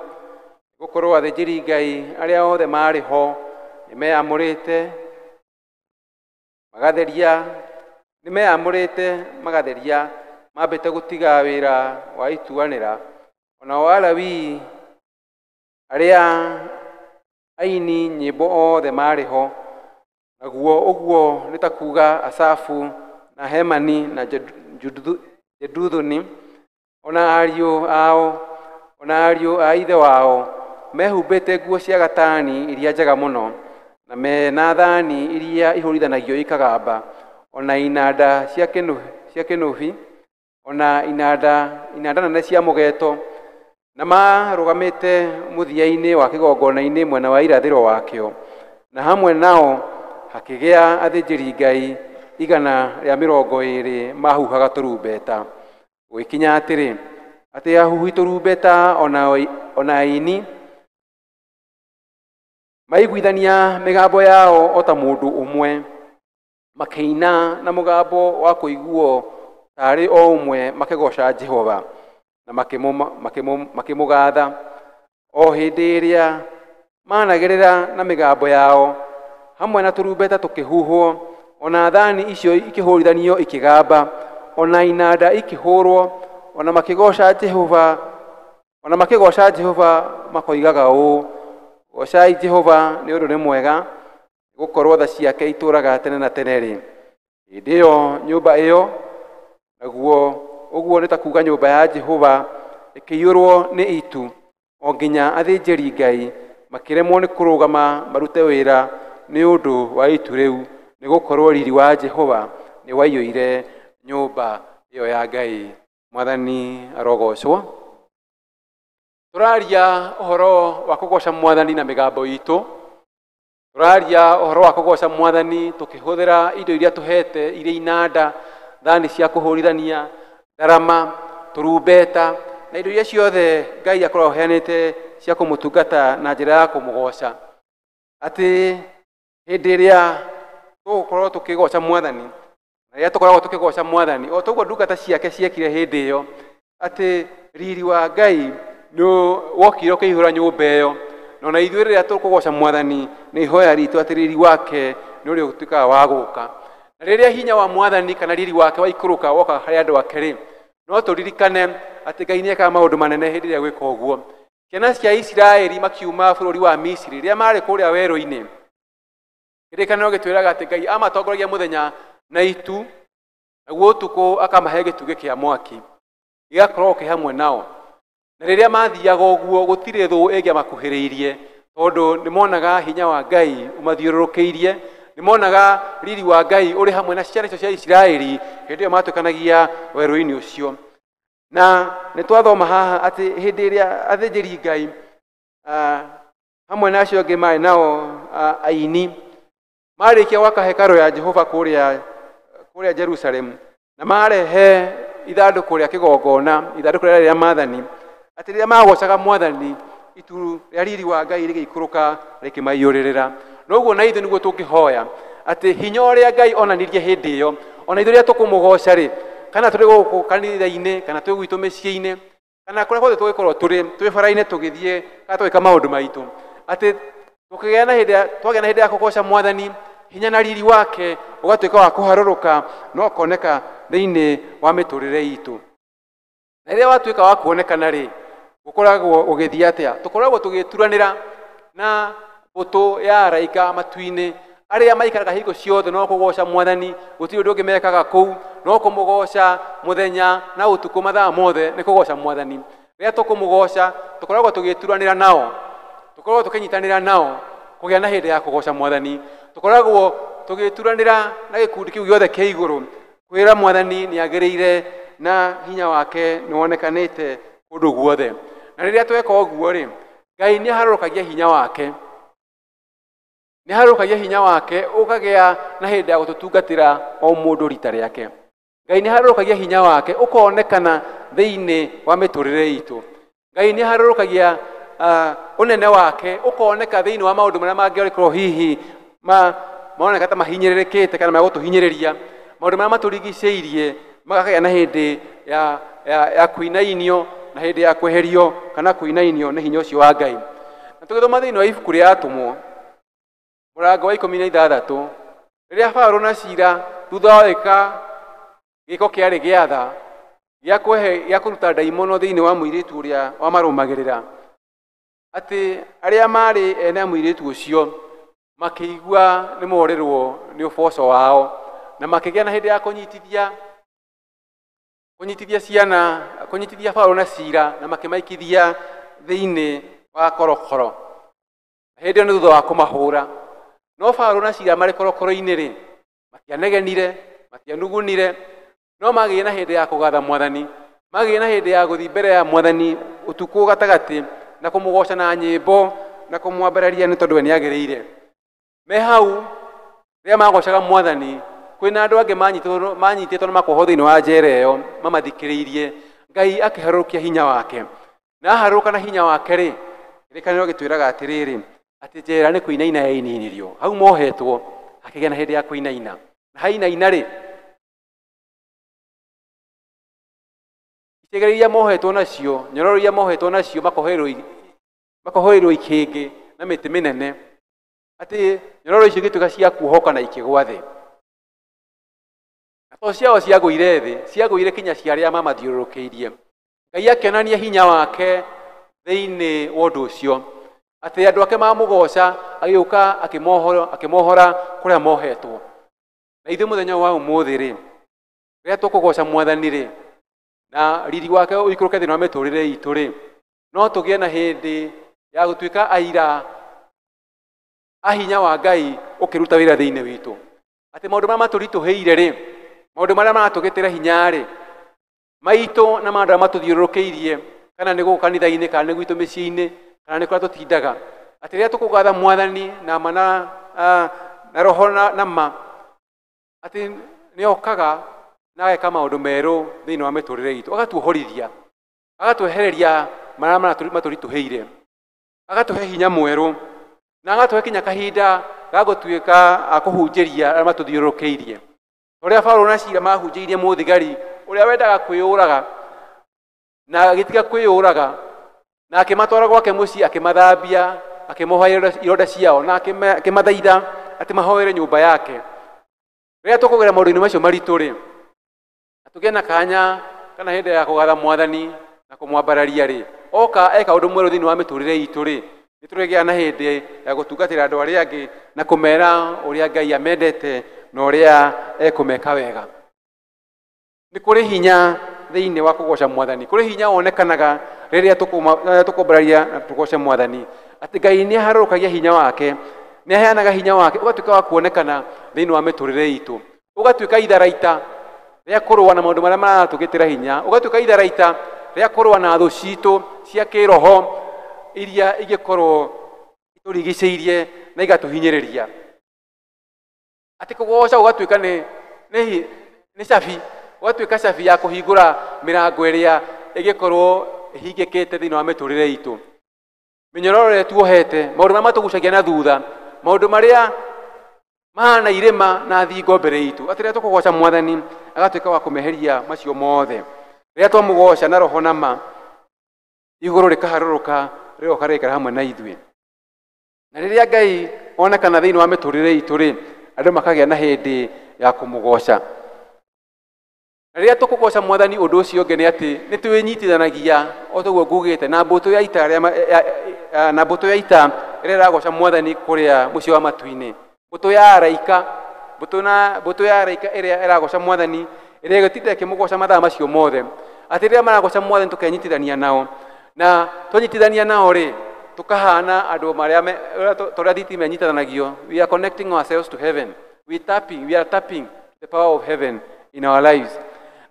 gũkorwo athĩnjĩri Ngai arĩa othe marĩ ho nĩmeyamũrĩte magatheria mambĩte gũtiga wĩra wa ituanĩra ona Alawii arĩa aini nyĩmbo othe marĩ ho naguo ũguo nĩ ta kuuga Asafu na Hemani na Jeduthuni ona ariũ a ithe wao mehumbĩte nguo cia gatani iria njega mũno na mena thani iria ihũrithanagio ikagamba ona inanda cia kĩnũbi ona inanda nene cia mũgeeto na marũgamĩte mũthia-inĩ wa kĩgongona-inĩ mwena wa irathĩro wakĩo na hamwe nao hakĩgĩa athĩnjĩri Ngai 120 mahuhaga tũrumbeta gũgĩkinya atĩrĩ atĩ ahuhi tũrumbeta ona aini maiguithania mĩgambo yao o ta mũndũ ũmwe makĩina na mũgambo wa kũiguo tarĩ o ũmwe makĩgoca Jehova na makĩmũgatha o hĩndĩ ĩrĩa managĩrĩra na mĩgambo yao hamwe na tũrumbeta tũkĩhuhwo ona thani icio ikĩhũrithanio ikĩgamba ona inanda ikĩhũrwo ona makĩgoca Jehova makoigaga ũũ gocai Jehova nĩ ũndũ nĩ mwega gũkorwo tha ciake itũũraga tene na tene-rĩ hĩndĩ ĩyo nyũmba ĩyo naguo ũguo nĩ ta kuuga nyũmba ya Jehova ĩkĩiyũrwo nĩ itu o nginya athĩnjĩri Ngai makĩremwo nĩ kũrũgama marute wĩra nĩ ũndũ wa itu rĩu nĩ gũkorwo riri wa Jehova nĩ waiyũire nyũmba ĩyo ya Ngai Mwathani arogocwo tũraria ũhoro wa kũgoca Mwathani na mĩgambo itũ turaria uhoro wa kugoca mwathani tukihuthira indo iria tuhete iria inanda thani cia kuhurithania darama turumbeta na indo iria ciothe Ngai akorwo heanite cia kumutungata na njira ya kumugoca ati hindi iria tugukorwo tukigoca mwathani na iria tukoragwo tukigoca mwathani o toguo ndungata ciake ciekire hindi iyo ati riri wa Ngai no wokire ukihura nyumba iyo no na ithuĩ rĩrĩa tũkũgoca mwathani nĩ ihoya ritũ atĩ riri wake nĩ ũrĩa ũtuĩkaga wa gũka na rĩrĩa hinya wa mwathani kana riri wake waikũrũka woka harĩ andũ ake no tũririkane atĩ Ngai nĩ ekaga maũndũ manene hĩndĩ ĩrĩa gwĩka ũguo. Ciana cia Isiraeli makiuma bũrũri wa Misiri rĩrĩa marĩ kũrĩa werũ-inĩ, kĩrĩkanĩro gĩtwĩraga atĩ Ngai amatongoragia mũthenya na itu, naguo ũtukũ akamahe gĩtugĩ kĩa mwaki gĩgakorwo kĩ hamwe nao. Na rĩrĩa mathiaga ũguo gũtirĩ thũ ĩngĩamakuhĩrĩirie tondũ nĩmonaga hinya wa Ngai ũmathiũrũrũkĩirie, nĩmonaga riri wa Ngai ũrĩ hamwe na ciana icio cia Isiraeli hĩndĩ ĩyo matũkanagia werũ-inĩ ũcio. Na nĩtwathoma haha atĩ hĩndĩ ĩrĩa athĩnjĩri Ngai hamwe na acio angĩ marĩ nao aini marĩkia gwaka hekarũ ya Jehova kũrĩa Jerusalemu na marehe ithandũkũ rĩa kĩgongona, ithandũkũ rĩa maathani, atĩ rĩrĩa magocaga mwathani itu rĩa riri wa Ngai rĩgĩikũrũka rĩkĩmaiyũrĩrĩra. Noguo na ithuĩ nĩguo tũngĩhoya atĩ hinya ũrĩa Ngai onanirie hĩndĩ ĩyo, ona ithuĩ rĩrĩa tũkũmũgoca rĩ, kana tũrĩ gũkũ kanitha-inĩ kana twĩ gwitũ mĩciĩ-inĩ kana kũrĩa guothe tũgĩkorwo twĩ bara-inĩ tũgĩthiĩ kana tũgĩka maũndũ maitũ, atĩ twagĩa na hĩndĩ ya kũgoca mwathani, hinya na riri wake ũgatuĩka wa kũharũrũka no ũkoneka thĩinĩ wa mĩtũrĩre itũ. Na rĩrĩa watuĩka wa kuonekana rĩ, gũkoragwo gũgĩthiĩ atĩa? Tũkoragwo tũgĩturanĩra na mbũtũ ya araika matu-inĩ arĩa maikaraga hingo ciothe no kũgoca mwathani, gũtirĩ ũndũ ũngĩ mekaga kũu, no kũmũgoca mũthenya na ũtukũ mathaa mothe nĩ kũgoca mwathani. Rĩrĩa tũkũmũgoca tũkoragwo tũgĩturanĩra nao, tũkoragwo tũkĩnyitanĩra nao kũgĩa na hĩndĩ ya kũgoca mwathani, tũkoragwo tũgĩturanĩra na gĩkundi kĩu gĩothe kĩa igũrũ kwĩra mwathani nĩ agĩrĩire na hinya wake nĩ wonekanĩte kũndũ guothe. Na rĩrĩa tweka ũguo rĩ, Ngai nĩ aharũrũkagia hinya wake, ũkagĩa na hĩndĩ ya gũtũtungatĩra o mũndũ rita rĩake. Ngai nĩ aharũrũkagia hinya wake ũkonekana thĩinĩ wa mĩtũrĩre itũ. Ngai nĩ aharũrũkagia ũnene wake ũkoneka thĩinĩ wa maũndũ marĩa mangĩkorwo hihi maoneka ta mahinyĩrĩrĩkĩte kana magũtũhinyĩrĩria, maũndũ marĩa matũrigicĩirie magakagĩa na hĩndĩ ya kuinainio na hĩndĩ ya kweherio kana kuinainio nĩ hinya ũcio wa Ngai. Na tũgĩthoma thĩinĩ wa ibuku rĩa Atũmwo mũrango wa 16, rĩrĩa Paũlũ na Sila thutha wa gwĩka gĩko kĩarĩ gĩa tha gĩa kũruta ndaimono thĩinĩ wa mũirĩtu ũrĩa wamarũmagĩrĩra, atĩ arĩa marĩ ene mũirĩtu ũcio makĩigua nĩ morĩrwo nĩ ũboco wao na makĩgĩa na hĩndĩ ya kũnyitithia Paũlũ na Sila na makĩmaikithia thĩinĩ wa korokoro. Hĩndĩ ĩyo nĩ thutha wa kũmahũra. No Paũlũ na Sila marĩ korokoro-inĩ rĩ, matianegenire, matianugunire, no magĩire na hĩndĩ ya kũgatha mwathani, magĩire na hĩndĩ ya gũthiĩ mbere ya mwathani ũtukũ gatagatĩ na kũmũgoca na nyĩmbo na kũmwambararia nĩ tondũ we nĩ agĩrĩire. Me hau rĩrĩa magocaga mwathani, kwĩna andũ angĩ manyitĩtwo na makohwo thĩinĩ wa njera ĩyo mamathikĩrĩirie. Ngai akĩharũrũkia hinya wake, na aharũrũka na hinya wake rĩ, kĩrĩkanĩro gĩtwĩraga atĩrĩrĩ, atĩ njera nĩ kũinaina yaininirio. Hau mohetwo akĩgĩa na hĩndĩ ya kũinaina, na hainaina rĩ, itegero iria mohetwo nacio, nyororo iria mohetwo nacio makohoerwo ikĩngĩ na mĩtĩ mĩnene, atĩ nyororo icio igĩtuĩka cia kuohoka na ikĩgwa thĩ. To ciao ciagũire thĩ, ciagũire kinya cia arĩa mamathiũrũrũkĩirie. Ngai akĩonania hinya wake thĩinĩ wa ũndũ ũcio, atĩ andũ ake mamũgoca agĩũka akĩmohora kũrĩa mohetwo. Na ithuĩ mũthenya wa ũmũthĩ rĩ, rĩrĩa tũkũgoca mwathani rĩ, na riri wake ũikũrũke thĩinĩ wa mĩtũrĩre itũ rĩ, no tũgĩe na hĩndĩ ya gũtuĩka aira a hinya wa Ngai ũkĩruta wĩra thĩinĩ witũ. Atĩ maũndũ marĩa matũritũhĩire rĩ, maũndũ marĩa maratũgĩtĩra hinya rĩ, maitũ na maũndũ marĩa matũthiũrũrũkĩirie, kana nĩ gũkũ kanitha-inĩ kana nĩ gwitũ mĩciĩ-inĩ kana nĩ kũrĩa tũtindaga, atĩ rĩrĩa tũkũgatha mwathani na na roho na ma ati ni okaga na ageka maundu meru thiini wa miturire itu agatuhorithia agatuehereria marama maturituheire agatuhe hinya mweru na agatuhe kinya kahinda gagutuika akuhunjiria aria matuthiurukiirie uria Paulo na Sila mahunjiirie muthigari uria wendaga kwiyuraga na agitiga kwiyuraga na akimatwara gwake mucii akimathambia akimoha ironda ciao na akimathaitha ati mahoere nyumba yake. Rĩrĩa tũkũgera maũndũ-inĩ macio maritũ rĩ, tũgĩe na kanya kana hĩndĩ ya kũgatha Mwathani na kũmwambararia rĩ, oka eka ũndũ mwerũ thĩinĩ wa mĩtũrĩre itũ rĩ, nĩ tũrĩgĩa na hĩndĩ ya gũtungatĩra andũ arĩa angĩ na kũmera ũrĩa Ngai amendete na ũrĩa ekũmeka wega. Nĩ kũrĩ hinya thĩinĩ wa kũgoca Mwathani, kũrĩ hinya wonekanaga rĩrĩa tũkũmbararia na tũgoce Mwathani, atĩ Ngai nĩ aharũrũkagia hinya wake, nĩ aheanaga hinya wake ũgatuĩka wa kuonekana thĩinĩ wa mĩtũrĩre itũ, ũgatuĩka itharaita rĩa kũrũa na maũndũ marĩa maratũgĩtĩra hinya, ũgatuĩka itharaita rĩa kũrũa na thũ citũ cia kĩroho iria ingĩkorwo itũrigicĩirie na igatũhinyĩrĩria. Atĩ kũgoca ũgatuĩka nĩ cabi, ũgatuĩka cabi ya kũhingũra mĩrango ĩrĩa ĩngĩkorwo ĩhingĩkĩte thĩinĩ wa mĩtũrĩre itũ. Mĩnyororo ĩrĩa tuohete, maũndũ marĩa matũgucagia na thutha, maũndũ marĩa mahana irĩma na thingo mbere itũ, atĩ rĩrĩa tũkũgoca Mwathani agatuĩka wa kũmeheria macio mothe. Rĩrĩa twamũgoca na roho na ma, igũrũ rĩkaharũrũka rĩgoka rĩgaikara hamwe na ithuĩ. Na rĩrĩa Ngai onekana thĩinĩ wa mĩtũrĩre itũ rĩ, andũ makagĩa na hĩndĩ ya kũmũgoca. Na rĩrĩa tũkũgoca Mwathani, ũndũ ũcio ũngĩ nĩ atĩ nĩ twĩnyitithanagia o taguo ngugĩte na mbũtũ ya ita ĩrĩa ĩragoca Mwathani kũrĩa mũciĩ wa matu-inĩ, mbũtũ ya araika ĩrĩa ĩragoca Mwathani, ĩrĩa ĩgũtinda ĩkĩmũgoca mathaa macio mothe. Atĩ rĩrĩa maragoca Mwathani tũkenyitithania nao, na twanyitithania nao rĩ, tũkahana andũ tũrĩa thitima ĩnyitithanagio. We are connecting ourselves to heaven, we are tapping the power of heaven in our lives.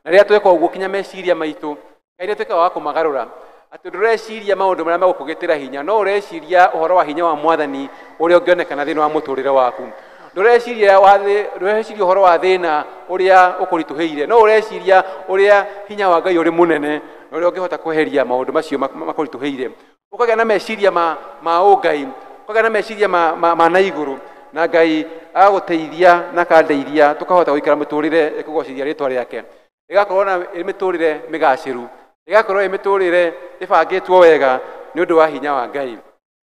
Na rĩrĩa tweka ũguo kinya meciria maitũ, Ngai nĩ atuĩkaga wa kũmagarũra, atĩ ndũreciria maũndũ marĩa magũkũgĩtĩra hinya, no ũreciria ũhoro wa hinya wa Mwathani ũrĩa ũngĩonekana thĩinĩ wa mũtũrĩre waku. Ndũreciria ũhoro wa thĩna ũrĩa ũkũritũhĩire, no ũreciria ũrĩa hinya wa Ngai ũrĩ mũnene na ũrĩa ũngĩhota kweheria maũndũ macio makũritũhĩire. Ũkagĩa na meciria ma ũngai, ũkagĩa na meciria ma na igũrũ, na Ngai agũteithia na akandeithia tũkahota gũikara mũtũrĩre ĩkũgocithia rĩĩtwa rĩake. Ĩgakorwo na mĩtũrĩre mĩgacĩru, ĩgakorwo mĩtũrĩre ĩbangĩtwo wega nĩ ũndũ wa hinya wa Ngai.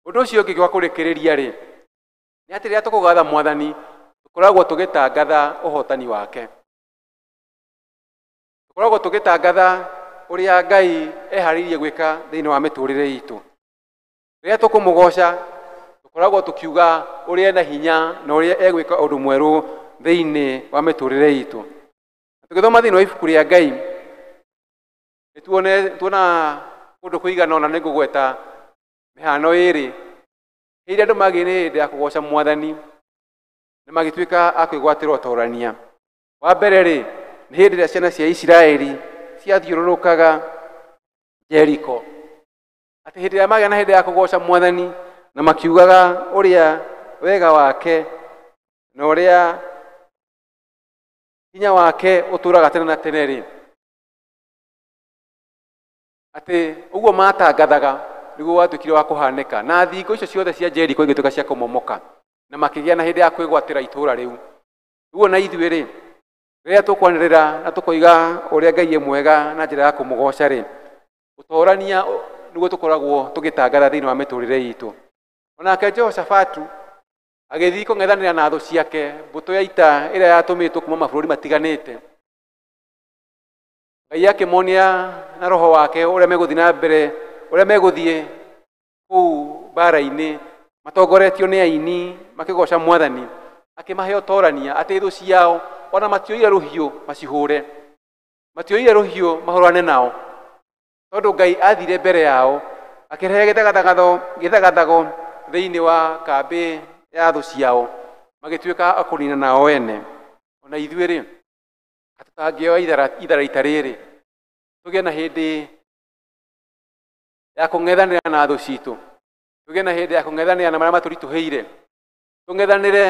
Ũndũ ũcio ũngĩ wa kũrĩkĩrĩria rĩ, nĩ atĩ rĩrĩa tũkũgatha Mwathani tũkoragwo tũgĩtangatha ũhotani wake. Tũkoragwo tũgĩtangatha ũrĩa Ngai eharĩirie gwĩka thĩinĩ wa mĩtũrĩre itũ. Rĩrĩa tũkũmũgoca tũkoragwo tũkiuga ũrĩa ena hinya na ũrĩa egwĩka ũndũ mwerũ thĩinĩ wa mĩtũrĩre itũ. Tũgĩthoma thĩinĩ wa ibuku rĩa Ngai tuona kũndũ kũigana ũna nĩ ngũgweta mĩhano ĩrĩ ĩrĩa andũ magĩ nĩ hĩndĩ ya kũgoca Mwathani na magĩtuĩka a kwĩgwatĩra ũtorania. Wa mbere rĩ, nĩ hĩndĩ ĩrĩa ciana cia Isiraeli ciathiũrũrũkaga Jeriko. Atĩ hĩndĩ ĩrĩa magĩa na hĩndĩ ya kũgoca Mwathani na makiugaga ũrĩa wega wake na ũrĩa hinya wake ũtũraga tene na tene rĩ, atĩ ũguo matangathaga nĩguo watuĩkire wa kũhanĩka, na thingo icio ciothe cia Jeriko igĩtuĩka cia kũmomoka na makĩgĩa na hĩndĩ ya kwĩgwatĩra itũũra rĩu. Ũguo na ithuĩ rĩ, rĩrĩa tũkwanĩrĩra na tũkoiga ũrĩa Ngai e mwega na njĩra ya kũmũgoca rĩ, ũtorania nĩguo tũkoragwo tũgĩtangatha thĩinĩ wa mĩtũrĩre itũ. Onake Jehoshafatu agĩthiĩ kũng'ethanĩra na thũ ciake, mbũtũ ya ita ĩrĩa yatũmĩtwo kuma mabũrũri matiganĩte. Ngai akĩmonia na roho wake ũrĩa megũthiĩ na mbere, ũrĩa megũthiĩ kũu mbara-inĩ matongoretio nĩ aini makĩgoca Mwathani, akĩmahe ũtorania atĩ thũ ciao ona matioire rũhiũ macihũre, matioire rũhiũ mahũrane nao, tondũ Ngai athire mbere yao akĩrehe gĩthagathago thĩinĩ wa kambĩ ya thũ ciao, magĩtuĩka a kũnina nao ene. Ona ithuĩ rĩ, tũtangĩoya itharaita rĩrĩ, tũgĩe na hĩndĩ ya kũng'ethanĩra na thũ citũ, tũgĩe na hĩndĩ ya kũng'ethanĩra na marĩa matũritũhĩire, tũng'ethanĩre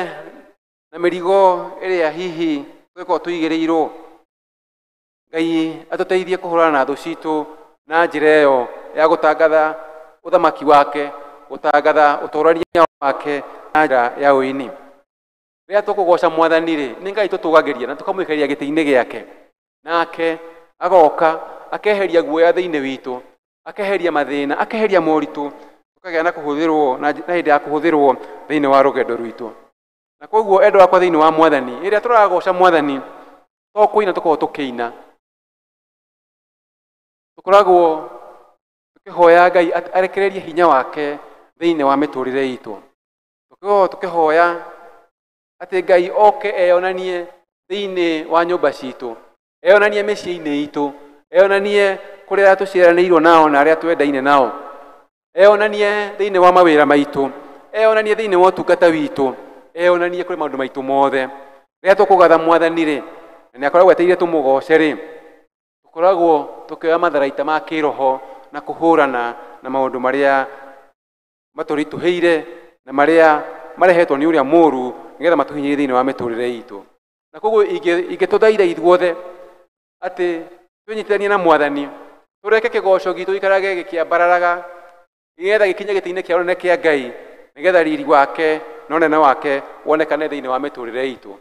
na mĩrigo ĩrĩa hihi tũgĩkorwo tũigĩrĩirwo. Ngai atũteithie kũhũrana na thũ citũ na njĩra ĩyo ya gũtangatha ũthamaki wake, gũtangatha ũtũũrania wake na njĩra ya ũini. Rĩrĩa tũkũgoca Mwathani-rĩ, nĩ Ngai tũtũgagĩria na tũkamũikaria gĩtĩ-inĩ gĩake, nake agoka akeheria guoya thĩinĩ witũ, akeheria mathĩna, akeheria moritũ, tũkagĩa na kũhũthĩrwo na hĩndĩ ya kũhũthĩrwo thĩinĩ wa rũgendo rwitũ. Na koguo endwa akwa thĩinĩ wa Mwathani, rĩrĩa tũragoca Mwathani, to kũina tũkoragwo tũkĩina, tũkoragwo tũkĩhoya Ngai arekererie hinya wake thĩinĩ wa mĩtũrĩre itũ. Tũkoragwo tũkĩhoya atĩ Ngai oke eyonanie thĩinĩ wa nyũmba citũ, eyonanie mĩciĩ-inĩ itũ, eyonanie kũrĩa tũciaranĩirwo nao na arĩa twendaine nao, eyonanie thĩinĩ wa mawĩra maitũ, eyonanie thĩinĩ wa ũtungata witũ, eyonanie kũrĩ maũndũ maitũ mothe. Rĩrĩa tũkũgatha Mwathani-rĩ, na nĩakoragwo etereire tũmũgoce-rĩ, tũkoragwo tũkĩoya matharaita ma kĩroho na kũhũrana na maũndũ marĩa matũritũhĩire na marĩa marehetwo nĩ ũrĩa mũũru, nĩgetha matũhinyĩrĩrie thĩinĩ wa mĩtũrĩre itũ. Na koguo ingĩtũthaitha ithuothe atĩ twĩnyitithanie na Mwathani, tũreke kĩgoco gitũ gĩikarage gĩkĩambararaga, nĩgetha gĩkinye gĩtĩ-inĩ kĩa ũnene kĩa Ngai, nĩgetha riri wake na ũnene wake wonekane thĩinĩ wa mĩtũrĩre itũ.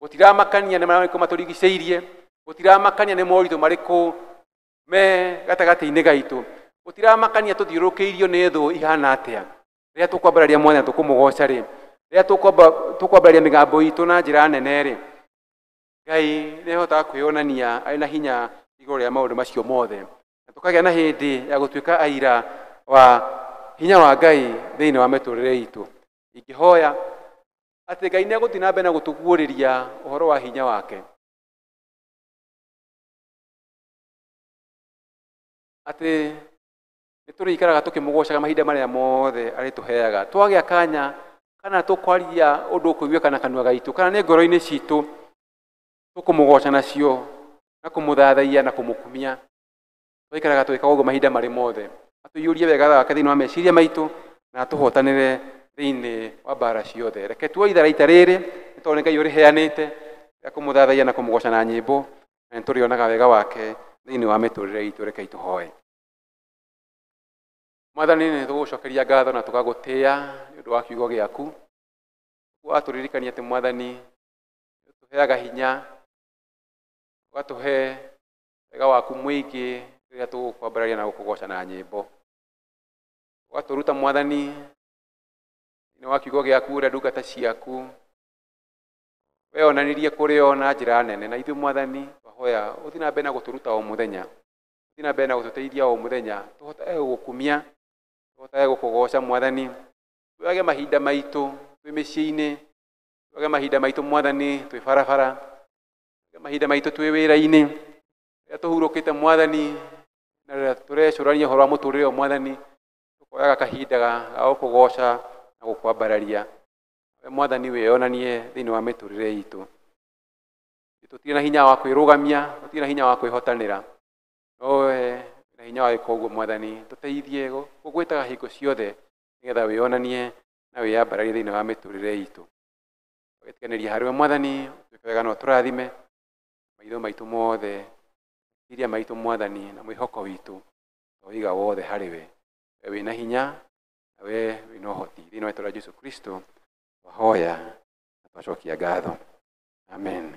Gũtiramakania nĩ marĩkũ matũrigicĩirie, gũtiramakania nĩ moritũ marĩkũ me gatagatĩ-inĩ gaitũ, gũtiramakania tũthiũrũrũkĩirio nĩ thũ ihana atĩa. Rĩrĩa tũkwambararia Mwathani na tũkũmũgoca-rĩ, rĩrĩa tũkwambararia mĩgambo itũ na njĩra nene-rĩ, Ngai nĩahotaga kwĩyonania arĩ na hinya igũrũ rĩa maũndũ macio mothe, na tũkagĩa na hĩndĩ ya gũtuĩka aira wa hinya wa Ngai thĩinĩ wa mĩtũrĩre itũ. Ingĩhoya atĩ Ngai nĩegũthiĩ na mbere na gũtũguũrĩria ũhoro wa hinya wake, atĩ nĩtũrĩikaraga tũkĩmũgocaga mahinda marĩa mothe arĩtũheaga. Twagĩa kanya kana tũkwaria ũndũ ũkũiguĩka na kanua gaitũ, kana nĩ ngoro-inĩ citũ, tũkũmũgoca nacio na kũmũthathaiya na kũmũkumia, tũikaraga twĩkaga ũguo mahinda marĩ mothe. Atũiyũrie wega wake thĩinĩ wa meciria maitũ na atũhotanĩre thĩinĩ wa mbara ciothe. Reke tuoe itharaita rĩrĩ, nĩ tondũ nĩ Ngai ũrĩheanĩte rĩa kũmũthathaiya na kũmũgoca na nyĩmbo, na nĩtũrĩonaga wega wake thĩinĩ wa mĩtũrĩre itũ. Reke itũhoe. Mwathani, nĩ tũgũcokeria ngatho na tũgagũtĩĩa nĩ ũndũ wa kiugo gĩaku. Watũririkania atĩ Mwathani ũtũheaga hinya, ũgatũhe wega waku mũingĩ rĩrĩa tũgũkwambararia na gũkũgoca na nyĩmbo. Ũgatũruta Mwathani thĩinĩ wa kiugo gĩaku ũrĩa ndungata ciaku weyonanirie kũrĩ o na njĩra nene. Na ithuĩ Mwathani twahoya ũthiĩ na mbere na gũtũruta o mũthenya, ũthiĩ na mbere na gũtũteithia o mũthenya, tũhotage gũgũkumia, tũhotage gũkũgoca Mwathani. Tuoyage mahinda maitũ twĩ mĩciĩ-inĩ, tuoyage mahinda maitũ Mwathani twĩ barabara, tuoyage mahinda maitũ twĩ wĩra-inĩ, rĩrĩa tũhurũkĩte Mwathani na rĩrĩa tũrecũrania ũhoro wa mũtũrĩre o Mwathani, tũkoyaga kahinda ga gũkũgoca na gũkwambararia. Mwathani wĩyonanie thĩinĩ wa mĩtũrĩre itũ. Tũtirĩ na hinya wa kwĩrũgamia, tũtirĩ na hinya wa kwĩhotanĩra, no wee na hinya wa gwĩka ũguo Mwathani. Tũteithie gũgwĩtaga hingo ciothe, nĩgetha wĩyonanie na wĩyambararie thĩinĩ wa mĩtũrĩre itũ. Twĩtĩkanĩria harĩwe Mwathani, ũtuĩke wega na ũtũrathime maitho maitũ mothe, meciria maitũ Mwathani, na mwĩhoko witũ twĩiga wothe harĩwe. Wee wĩna hinya na wee wĩna ũhoti, thĩinĩ wa rĩĩtwa rĩa Jesũ Kristo twahoya na twacokia ngatho. Amen.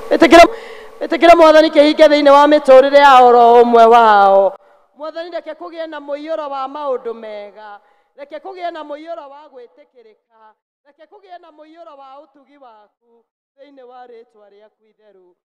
Ĩtĩkĩra Mwathani kĩhinge thĩinĩ wa mĩtũrĩre ya oro ũmwe wao. Mwathani reke kũgĩe na mũiyũro wa maũndũ mega, reke kũgĩe na mũiyũro wa gwĩtĩkĩrĩka, reke kũgĩe na mũiyũro wa ũtugi waku thĩinĩ wa rĩtwa rĩaku itheru.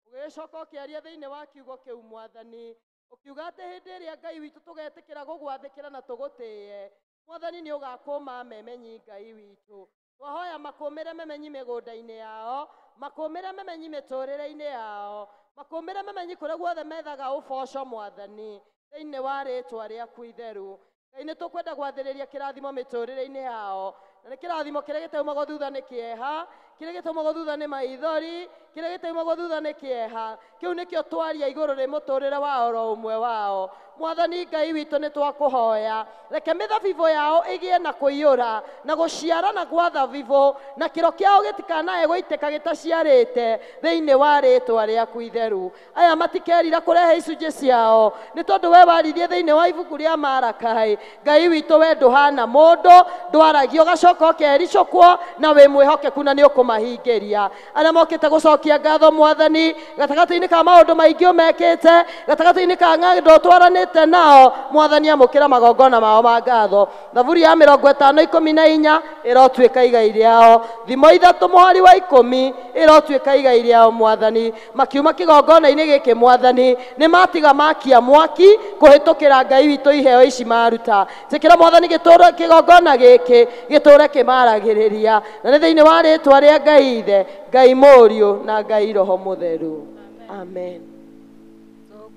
Ũgĩcoka ũkĩaria thĩinĩ wa kiugo kĩu Mwathani, ũkiuga atĩ hĩndĩ ĩrĩa Ngai witũ tũgetĩkĩra gũgwathĩkĩra na tũgũtĩye, Mwathani nĩ ũgakũma memenyi Ngai witũ. Twahoya makũmĩre memenyi mĩgũnda-inĩ yao, makũmĩre memenyi mĩtũrĩre-inĩ yao, makũmĩre memenyi kũrĩa guothe methaga ũboco Mwathani thĩinĩ wa rĩtwa rĩaku itheru. Ngai nĩ tũkwenda gwathĩrĩria kĩrathimo mĩtũrĩre-inĩ yao, na nĩ kĩrathimo kĩrĩa gĩtaumagwo thutha nĩ kĩeha, kĩrĩa gĩtaumagwo thutha nĩ maithori, kĩrĩa gĩtaumagwo thutha nĩ kĩeha. Kĩu nĩkĩo twaria igũrũ rĩ mũtũrĩre wa oro ũmwe wao. Mwathani Ngai witũ nĩ twakũhoya, reke mĩthabibũ yao ĩgĩe na kũiyũra na gũciara na gwa thabibũ, na kĩro kĩao gĩtikanae gũitĩka gĩtaciarĩte thĩinĩ wa rĩtwa rĩaku itheru. Aya matikerira kũrehe icunjĩ ciao nĩ tondũ we waririe thĩinĩ wa ibuku rĩa Malakai. Ngai witũ we ndũhana mũndũ, ndwaragia ũgacoka ũkericũkwo na wĩ mwĩhokeku na nĩ ũkũmahingĩria. Arĩa mokĩte gũcokia ngatho Mwathani gatagatĩ-inĩ ka maũndũ maingĩ ũmekĩte, gatagatĩ-inĩ ka ng'endo ũtwaranĩte nao, Mwathani amũkĩra magongona mao ma ngatho. Thaburi ya 50:14 ĩrotuĩka igai rĩao, thimo 3 mũhari wa 10 ĩrotuĩka igai rĩao Mwathani. Makiuma kĩgongona-inĩ gĩkĩ Mwathani nĩ matiga makia mwaki kũhĩtũkĩra Ngai witũ iheo ici maruta. Tĩkĩra Mwathani kĩgongona gĩkĩ gĩtũre kĩmaragĩrĩria, na nĩ thĩinĩ wa rĩtwa rĩa Ngai Ithe, Ngai Mũriũ na Ngai Roho Mũtheru. Amen.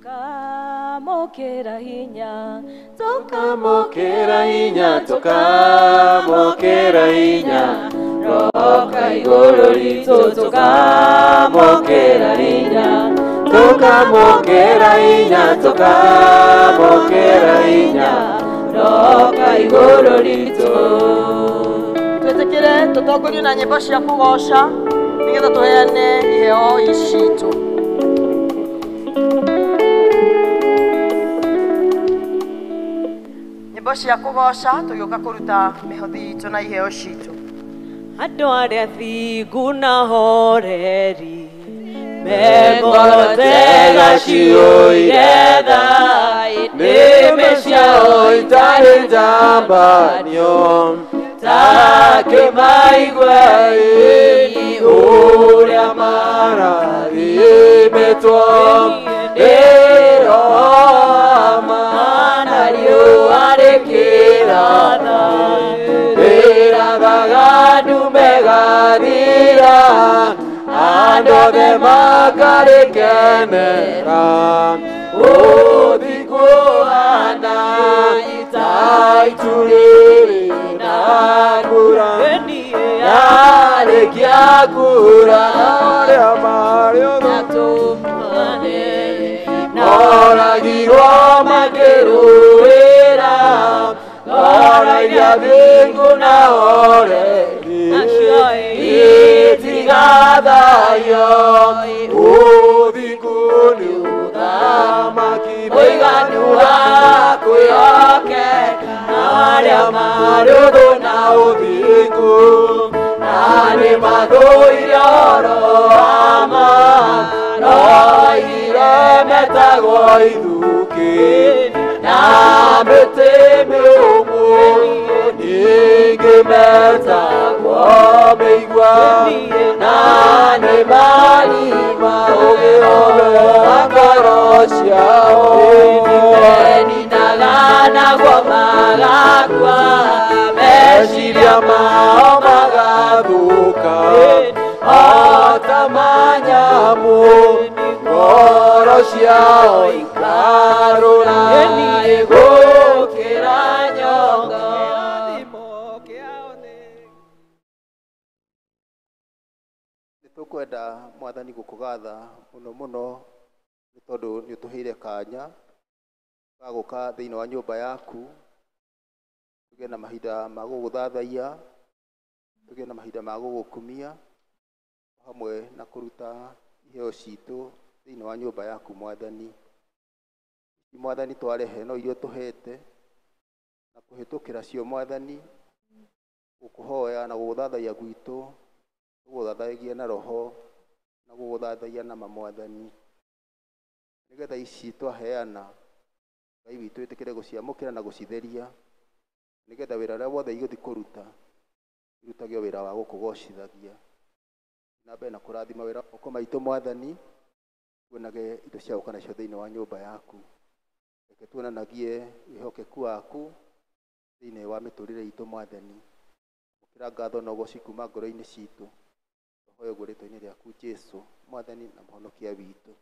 Tukamũkĩra hinya, tukamũkĩra hinya, tukamũkĩra hinya, roka igũrũ ritũ, tukamũkĩra hinya, tukamũkĩra hinya, tukamũkĩra hinya, roka igũrũ ritũ. Twĩtĩkĩre tũtongorio na nyĩmbo cia kũgoca nĩgetha tũheane iheo ici citũ. Nyĩmbo cia kũgoca tũgĩũka kũruta mĩhothi itũ na iheo citũ. andũ arĩa athingu na horeri megotega ciũire thai nĩmĩ ciao itarĩ njambanio ta kĩmaigua-inĩ ũrĩa marathimĩtwo ĩroama na riũa rĩkĩratha rĩrathaga ndume gathira andũ othe makarĩkenera ũthingu wana itaitu rĩrĩ na mbura yarĩkia kura arĩa marĩ ũthũmane noragirwo makĩrũĩra oragia thingu na horeri itigathayo ũthingu nĩ ũthamaki mũiganu wa kwĩhokeka na arĩa marĩ ũthũ na ũthingu na nĩ mathũire ũhoro wa ma roire metagwo ithuki na mĩtĩ mĩũmũ ningĩ metagwo mĩigua na nĩ marima ũgĩothe wa ngoro ciao meninaga naguo magakua meciria mao magathũka o ta manyamũ ngoro ciao ikarũra gũkĩra nyonga. Nĩtũkwenda Mwathani gũkũgatha mũno mũno nĩ tondũ nĩ ũtũheire kanya ga gũka thĩinĩ wa nyũmba yaku, tũgĩe na mahinda ma gũgũthathaiya, tũgĩe na mahinda ma gũgũkumia hamwe na kũruta iheo citũ thĩinĩ wa nyũmba yaku Mwathani. Mwathani twarehe no iria tũhete na kũhĩtũkĩra cio Mwathani gũkũhoya na gũgũthathaiya gwitũ tũgũthathaigie na roho na gũgũthathaiya na mamwathani nĩgetha ici twaheana Ngai witũ ĩtĩkĩre gũciamũkĩra na gũcitheria nĩgetha wĩra ũrĩa wothe igũthiĩ kũruta irutage wĩra wa gũkũgocithagia na mbere na kũrathima wĩra moko maitũ mwathani tuonage indo cia gũka nacio thĩinĩ wa nyũmba yaku reke tuonanagie wĩhokeku waku thĩinĩ wa mĩtũrĩre itũ mwathani ũkĩra ngatho na ũgoci kuma ngoro-inĩ citũ tũhoya ũguo rĩtwa-inĩ rĩaku Jesũ mwathani na mũhonokia witũ.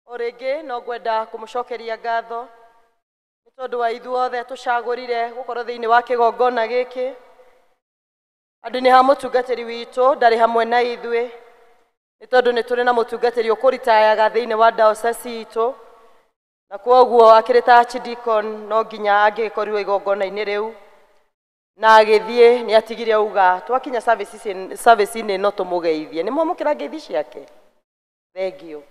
Orĩngĩ no ngwenda kũmũcokeria ngatho nĩ tondũ wa ithuothe tũcagũrire gũkorwo thĩinĩ wa kĩgongona gĩkĩ. Andũ nĩ ha mũtungatĩri witũ ndarĩ hamwe na ithuĩ nĩ tondũ nĩ tũrĩ na mũtungatĩri ũkũritayaga thĩinĩ wa diocese itũ, na kwoguo akĩrĩ ta archdeacon no nginya angĩkorirwo igongona-inĩ rĩu na agĩthiĩ nĩ atigire auga twakinya service-inĩ ĩno tũmũgeithie. Nĩ mwamũkĩra ngeithi ciake? Thengio.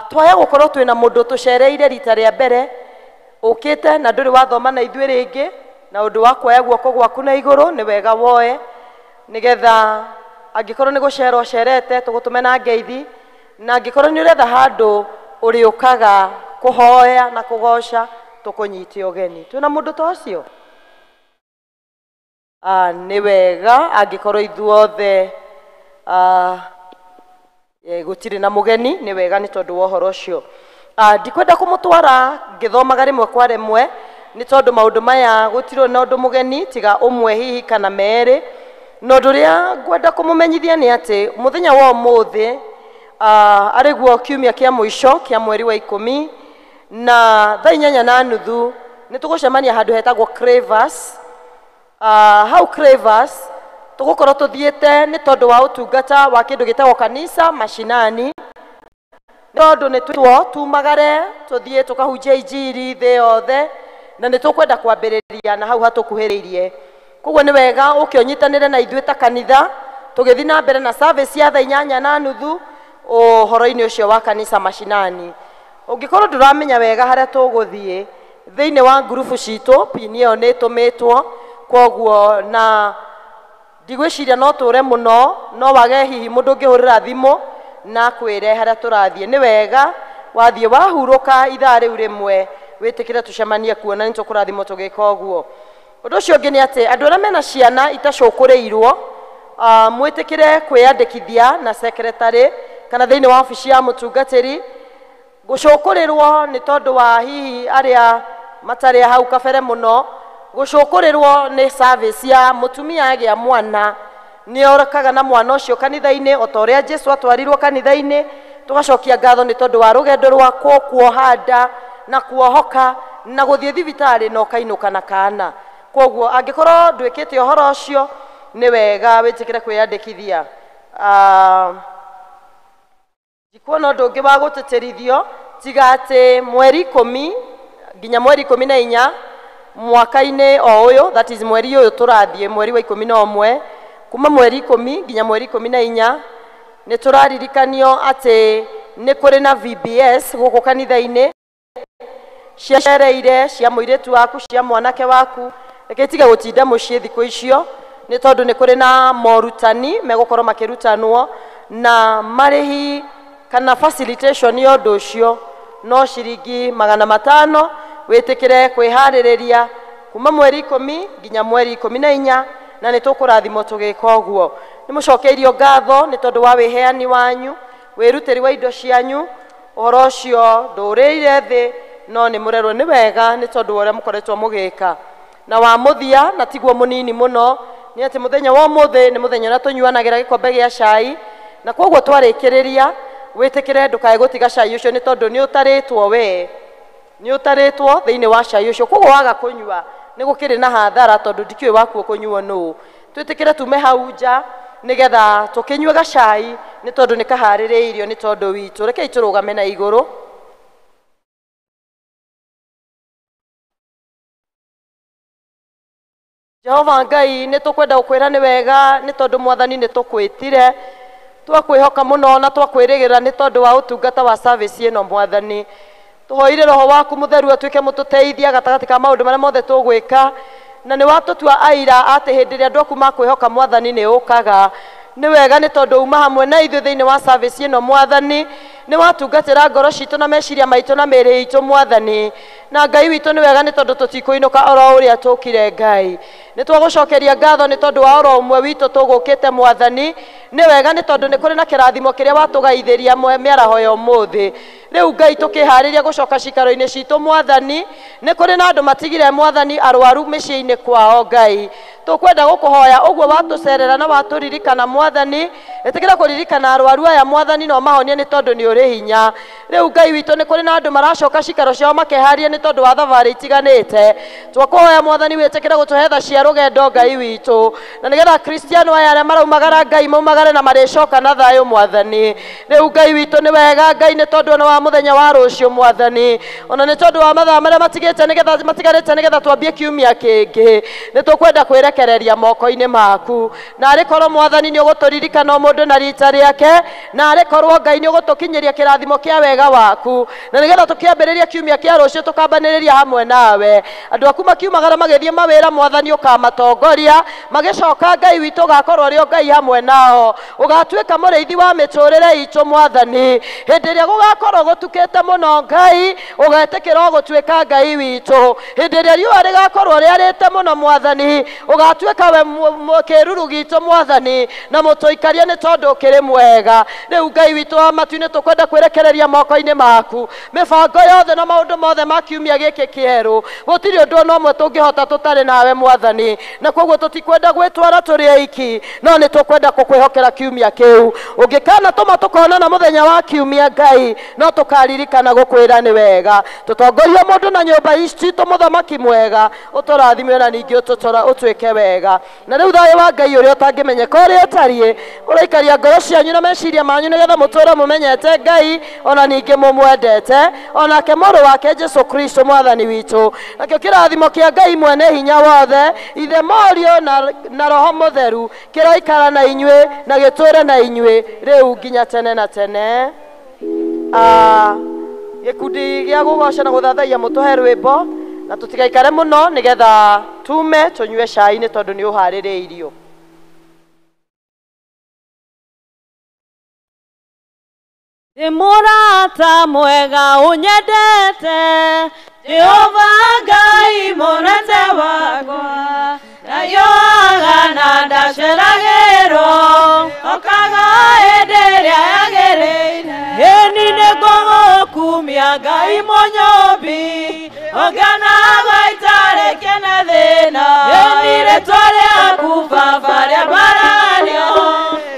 Twaya gũkorwo twĩna mũndũ tũcereire rita rĩa mbere ũkĩte na ndũrĩ wathoma na ithuĩ rĩngĩ na ũndũ wa kuoya guoko gwaku na igũrũ nĩ wega woe nĩgetha angĩkorwo nĩ gũcera ũcerete tũgũtũme na ngeithi, na angĩkorwo nĩ ũretha handũ ũrĩũkaga kũhoya na kũgoca tũkũnyite ũgeni. Twĩna mũndũ ta ũcio? Nĩ wega angĩkorwo ithuothe gũtirĩ na mũgeni nĩ wega nĩ tondũ wa ũhoro ũcio. Ndikwenda kũmũtwara ngĩthomaga rĩmwe kwa rĩmwe nĩ tondũ maũndũ maya gũtirĩ na ũndũ mũgeni tiga ũmwe hihi kana merĩ, na ũndũ ũrĩa ngwenda kũmũmenyithia nĩ atĩ mũthenya wa ũmũthĩ arĩ guo kiumia kĩa mũico kĩa mweri wa 10 na thaa 8:30 nĩ tũgũcemania handũ hetagwo Cravers. Hau Cravers tũgũkorwo tũthiĩte nĩ tondũ wa ũtungata wa kĩndũ gĩtagwo kanisa mashinani, tondũ nĩ twĩtwo tumagare tũthiĩ tũkahunjia injiri thĩ yothe na nĩ tũkwenda kwambĩrĩria na hau hatũkuhĩrĩirie. Koguo nĩ wega ũkĩonyitanĩre na ithuĩ ta kanitha tũgĩthiĩ na mbere na service ya thaa 8:30 ũhoro-inĩ ũcio wa kanisa mashinani. Ũngĩkorwo ndũramenya wega harĩa tũgũthiĩ thĩinĩ wa ngurubu citũ pin ĩyo nĩ ĩtũmĩtwo, kwoguo na ndigwĩciria no tũre mũno no wage hihi mũndũ ũngĩhũrĩra thimũ na kwĩre harĩa tũrathiĩ. Nĩ wega wathiĩ wahurũka ithaa rĩu rĩmwe wĩtĩkĩre tũcemanie kuo na nĩ tũkũrathimwo tũgĩka ũguo. Ũndũ ũcio ũngĩ nĩ atĩ andũ arĩa mena ciana itacũkũrĩirwo mwĩtĩkĩre kwĩyandĩkithia na secretary kana thĩinĩ wa obici ya mũtungatĩri. Gũcũkũrĩrwo nĩ tondũ wa hihi arĩa matarĩ hau kabere mũno, gũcũkũrĩrwo nĩ service ya mũtumia agĩa mwana nĩ orakaga na mwana ũcio kanitha-inĩ o ta ũrĩa Jesũ atwarirwo kanitha-inĩ. Tũgacokia ngatho nĩ tondũ wa rũgendo rwako kuoha nda na kuohoka na gũthiĩ thibitarĩ na ũkainũka na kana. Kwoguo angĩkorwo ndwĩkĩte ũhoro ũcio nĩ wega wĩtĩkĩre kwĩyandĩkithia. Ndikuona ũndũ ũngĩ wa gũtĩtĩrithio tiga atĩ mweri 10 nginya mweri 14 mwaka-inĩ o ũyũ, that is mweri ũyũ tũrathiĩ mweri wa 11, kuma mweri 10 nginya mweri 14 nĩ tũraririkanio atĩ nĩ kũrĩ na VBS gũkũ kanitha-inĩ ciacereire cia mũirĩtu waku cia mwanake waku. Reke tiga gũtinda mũciĩ thikũ icio nĩ tondũ nĩ kũrĩ na morutani megũkorwo makĩrutanwo na marĩhi kana facilitation ya ũndũ ũcio no ciringi 500 wĩtĩkĩre kwĩharĩrĩria kuma mweri 10 nginya mweri 14 na nĩ tũkũrathimwo tũgĩka ũguo. Nĩ mũcokeirio ngatho nĩ tondũ wa wĩheani wanyu, wĩrutĩri wa indo cianyu. Ũhoro ũcio ndũrĩire thĩ no nĩ mũrerwo nĩ wega nĩ tondũ wa ũrĩa mũkoretwo mũgĩka. Na wa mũthia na tiguo mũnini mũno nĩ atĩ mũthenya wa ũmũthĩ nĩ mũthenya ũrĩa tũnyuanagĩra gĩkombe gĩa cai, na kwoguo twarĩkĩrĩria wĩtĩkĩre ndũkae gũtiga cai ũcio nĩ tondũ nĩ ũtarĩtwo we, nĩ ũtarĩtwo thĩinĩ wa cai ũcio. Kwoguo waga kũnyua nĩ gũkĩrĩ na hathara tondũ ndikĩũĩ wakuo kũnyuo nũ. Twĩtĩkĩre tume hau nja nĩgetha tũkĩnyue gacai nĩ tondũ nĩ kaharĩrĩirio nĩ tondũ witũ. Rekei tũrũgame na igũrũ. Jehova Ngai nĩ tũkwenda gũkwĩra nĩ wega nĩ tondũ Mwathani nĩ tũkwĩtire twakwĩhoka mũno na twakwĩrĩgĩra nĩ tondũ wa ũtungata wa service ĩno Mwathani. Tũhoire Roho waku Mũtheru atuĩke mũtũteithia gatagatĩ ka maũndũ marĩa mothe tũgwĩka, na nĩ watũtua aira atĩ hĩndĩ ĩrĩa andũ aku makwĩhoka Mwathani nĩ ũkaga. Nĩ wega nĩ tondũ uma hamwe na ithuĩ thĩinĩ wa service ĩno Mwathani, nĩ watungatĩra ngoro citũ na meciria maitũ na mĩĩrĩ itũ Mwathani. Na Ngai witũ nĩ wega nĩ tondũ tũtikũinũka oro ũrĩa tũkire Ngai. Nĩ twagũcokeria ngatho nĩ tondũ wa oro ũmwe witũ tũgũkĩte Mwathani. Nĩ wega nĩ tondũ nĩ kũrĩ na kĩrathimo kĩrĩa watũgaithĩria mĩaraho ya ũmũthĩ. Rĩu Ngai tũkĩharĩria gũcoka cikaro-inĩ citũ Mwathani, nĩ kũrĩ na andũ matigire Mwathani arwaru mĩciĩ-inĩ kwao Ngai. Tũkwenda gũkũhoya ũguo watũcerera na watũririkana Mwathani, ĩtĩkĩra kũririkana arwaru aya Mwathani no mahonie nĩ tondũ nĩ ũrĩ hinya. Rĩu Ngai witũ nĩ kũrĩ na andũ maracoka cikaro ciao makeharia nĩ tondũ wa thabarĩ itiganĩte. Twakũhoya Mwathani wĩtĩkĩre gũtũhe tha cia rũgendo Ngai witũ, na nĩgetha Kristiano aya arĩa maraumagara Ngai maumagare na marĩcoka na thayũ Mwathani. Rĩu Ngai witũ nĩ wega Ngai nĩ tondũ ona wa mũthenya wa rũciũ Mwathani, ona nĩ tondũ wa mathaa marĩa matigarĩte nĩgetha twambie kiumia kĩngĩ, nĩ tũkwenda kwĩrekereria moko-inĩ maku. Na arĩ korwo Mwathani nĩ ũgũtũririkana o mũndũ na rita rĩake, na arĩ korwo Ngai nĩ ũgũtũkinyĩria kĩrathimo kĩa wega waku, na nĩgetha tũkĩambĩrĩria kiumia kĩa rũciũ tũkambanĩrĩria hamwe nawe. Andũ aku makiumagara magĩthiĩ mawĩra Mwathani ũkamatongoria, magĩcoka Ngai witũ ũgakorwo ũrĩ o Ngai hamwe nao. Ũgatuĩka mũrĩithi wa mĩtũrĩre itũ Mwathani. Hĩndĩ ĩrĩa gũgakorwo gũtukĩte mũno Ngai, ũgetĩkĩra gũtuĩka Ngai witũ. Hĩndĩ ĩrĩa riũa rĩgakorwo rĩarĩte mũno Mwathani, ũgatuĩka we kĩruru gitũ Mwathani, na mũtũikaria nĩ tondũ ũkĩrĩ mwega. Rĩu Ngai witũ wa matu-inĩ tũkwenda kwĩrekereria moko-inĩ maku mĩbango yothe na maũndũ mothe ma kiumia gĩkĩ kĩerũ. Gũtirĩ ũndũ ona ũmwe tũngĩhota tũtarĩ nawe Mwathani, na koguo tũtikwenda gwĩtwara tũrĩ aiki, no nĩ tũkwenda gũkwĩhokera kiumia kĩu. Ũngĩkana tũma tũkonana mũthenya wa kiumia Ngai, no tũkaririkana gũkwĩra nĩ wega. Tũtongorie mũndũ na nyũmba citũ Mũthamaki mwega, ũtũrathime na ningĩ ũtwĩke wega. Na rĩu thayũ wa Ngai ũrĩa ũtangĩmenyeka ũrĩa ũtariĩ ũraikaria ngoro cianyu na meciria manyu nĩgetha mũtũũre mũmenyete Ngai, ona ningĩ mũmwendete, onake mũrũ wake Jesũ Kristo Mwathani witũ. Nakĩo kĩrathimo kĩa Ngai mwene hinya wothe, Ithe Morio na Roho Mũtheru kĩroikara na inyuĩ na gĩtũũre na inyuĩ rĩu nginya tene na tene. Gĩkundi gĩa gũgoca na gũthathaiya mũtũhe rwĩmbo na tũtigaikare mũno nĩgetha tume tũnyue cai nĩ tondũ nĩ ũharĩrĩirio. Ndĩ mũrata mwega ũnyendete, Jehova Ngai mũrata wakwa, ndayoaga na ndaceragĩrwo, okaga hĩndĩ ĩrĩa yagĩrĩire. Ĩni nĩngũgũkumia Ngai mũnyũmbi, ũngĩonagwo itarĩ kĩna thĩna. Ĩni rĩtwa rĩaku Baba rĩambaranio,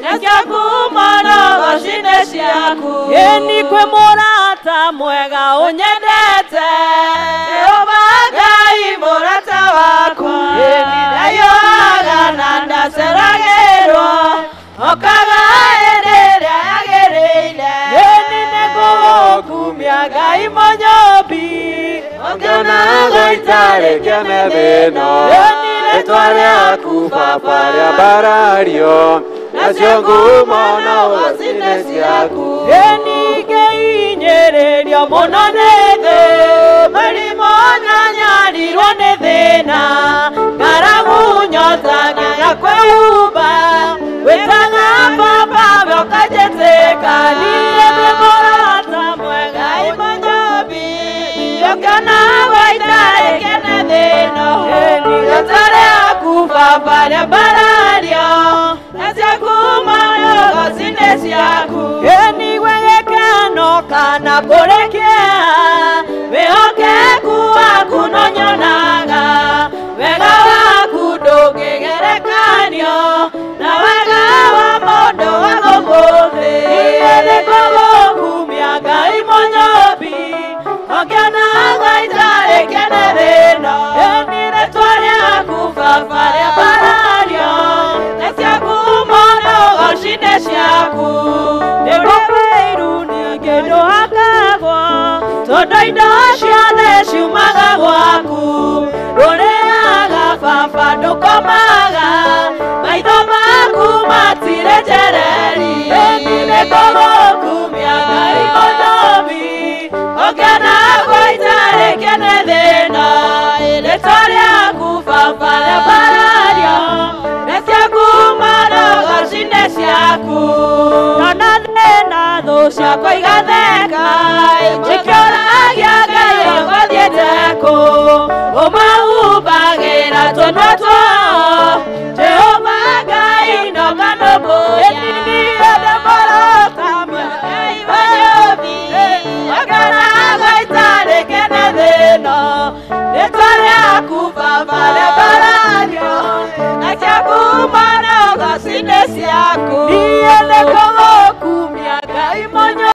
na ciaku mũno goci-inĩ ciaku. Ĩni kwĩ mũrata mwega ũnyendete, Jehova Ngai mũrata wakwa, ndayoaga na ndaceragĩrwo, okaga hĩndĩ ĩrĩa yagĩrĩire. Ĩni nĩngũgũkumia Ngai mũnyũmbi, ũngĩonagwo itarĩ kĩna thĩna. Rĩtwa rĩaku Baba rĩambarario, nacio ngumo na goci-inĩ ciaku. Ĩni ngĩhinyĩrĩrio mũno nĩ thĩ, mĩrimũ nyanyarirwo nĩ thĩna, ng'aragu nyota ng'aga kwĩhumba, wĩtaga Baba we ũkanjĩtĩka. Niĩ ndĩ mũrata mwega Ngai mũnyũmbi, ũngĩonagwo itarĩ kĩna thĩna. Rĩtwa rĩaku Baba rĩambarario, na ciaku mũno goci-inĩ ciaku. Ĩni gwĩ gĩkeno kana kũrĩ kĩeha, wĩhokeku waku no nyonaga, wega waku ndũngĩgerekanio, na wega wa mũndũ wa gũkũ thĩ. Niĩ nĩngũgũkumia Ngai mũnyũmbi, ũngĩonagwo itarĩ kĩna thĩna. Ĩni rĩtwa rĩaku Baba rĩambarario, na ciaku mũno goci-inĩ ciaku. Nĩgũbĩiru ningĩ ndũhakagwo, tondũ indo ciothe ciumaga gwaku. Rũrĩaga Baba ndũko ma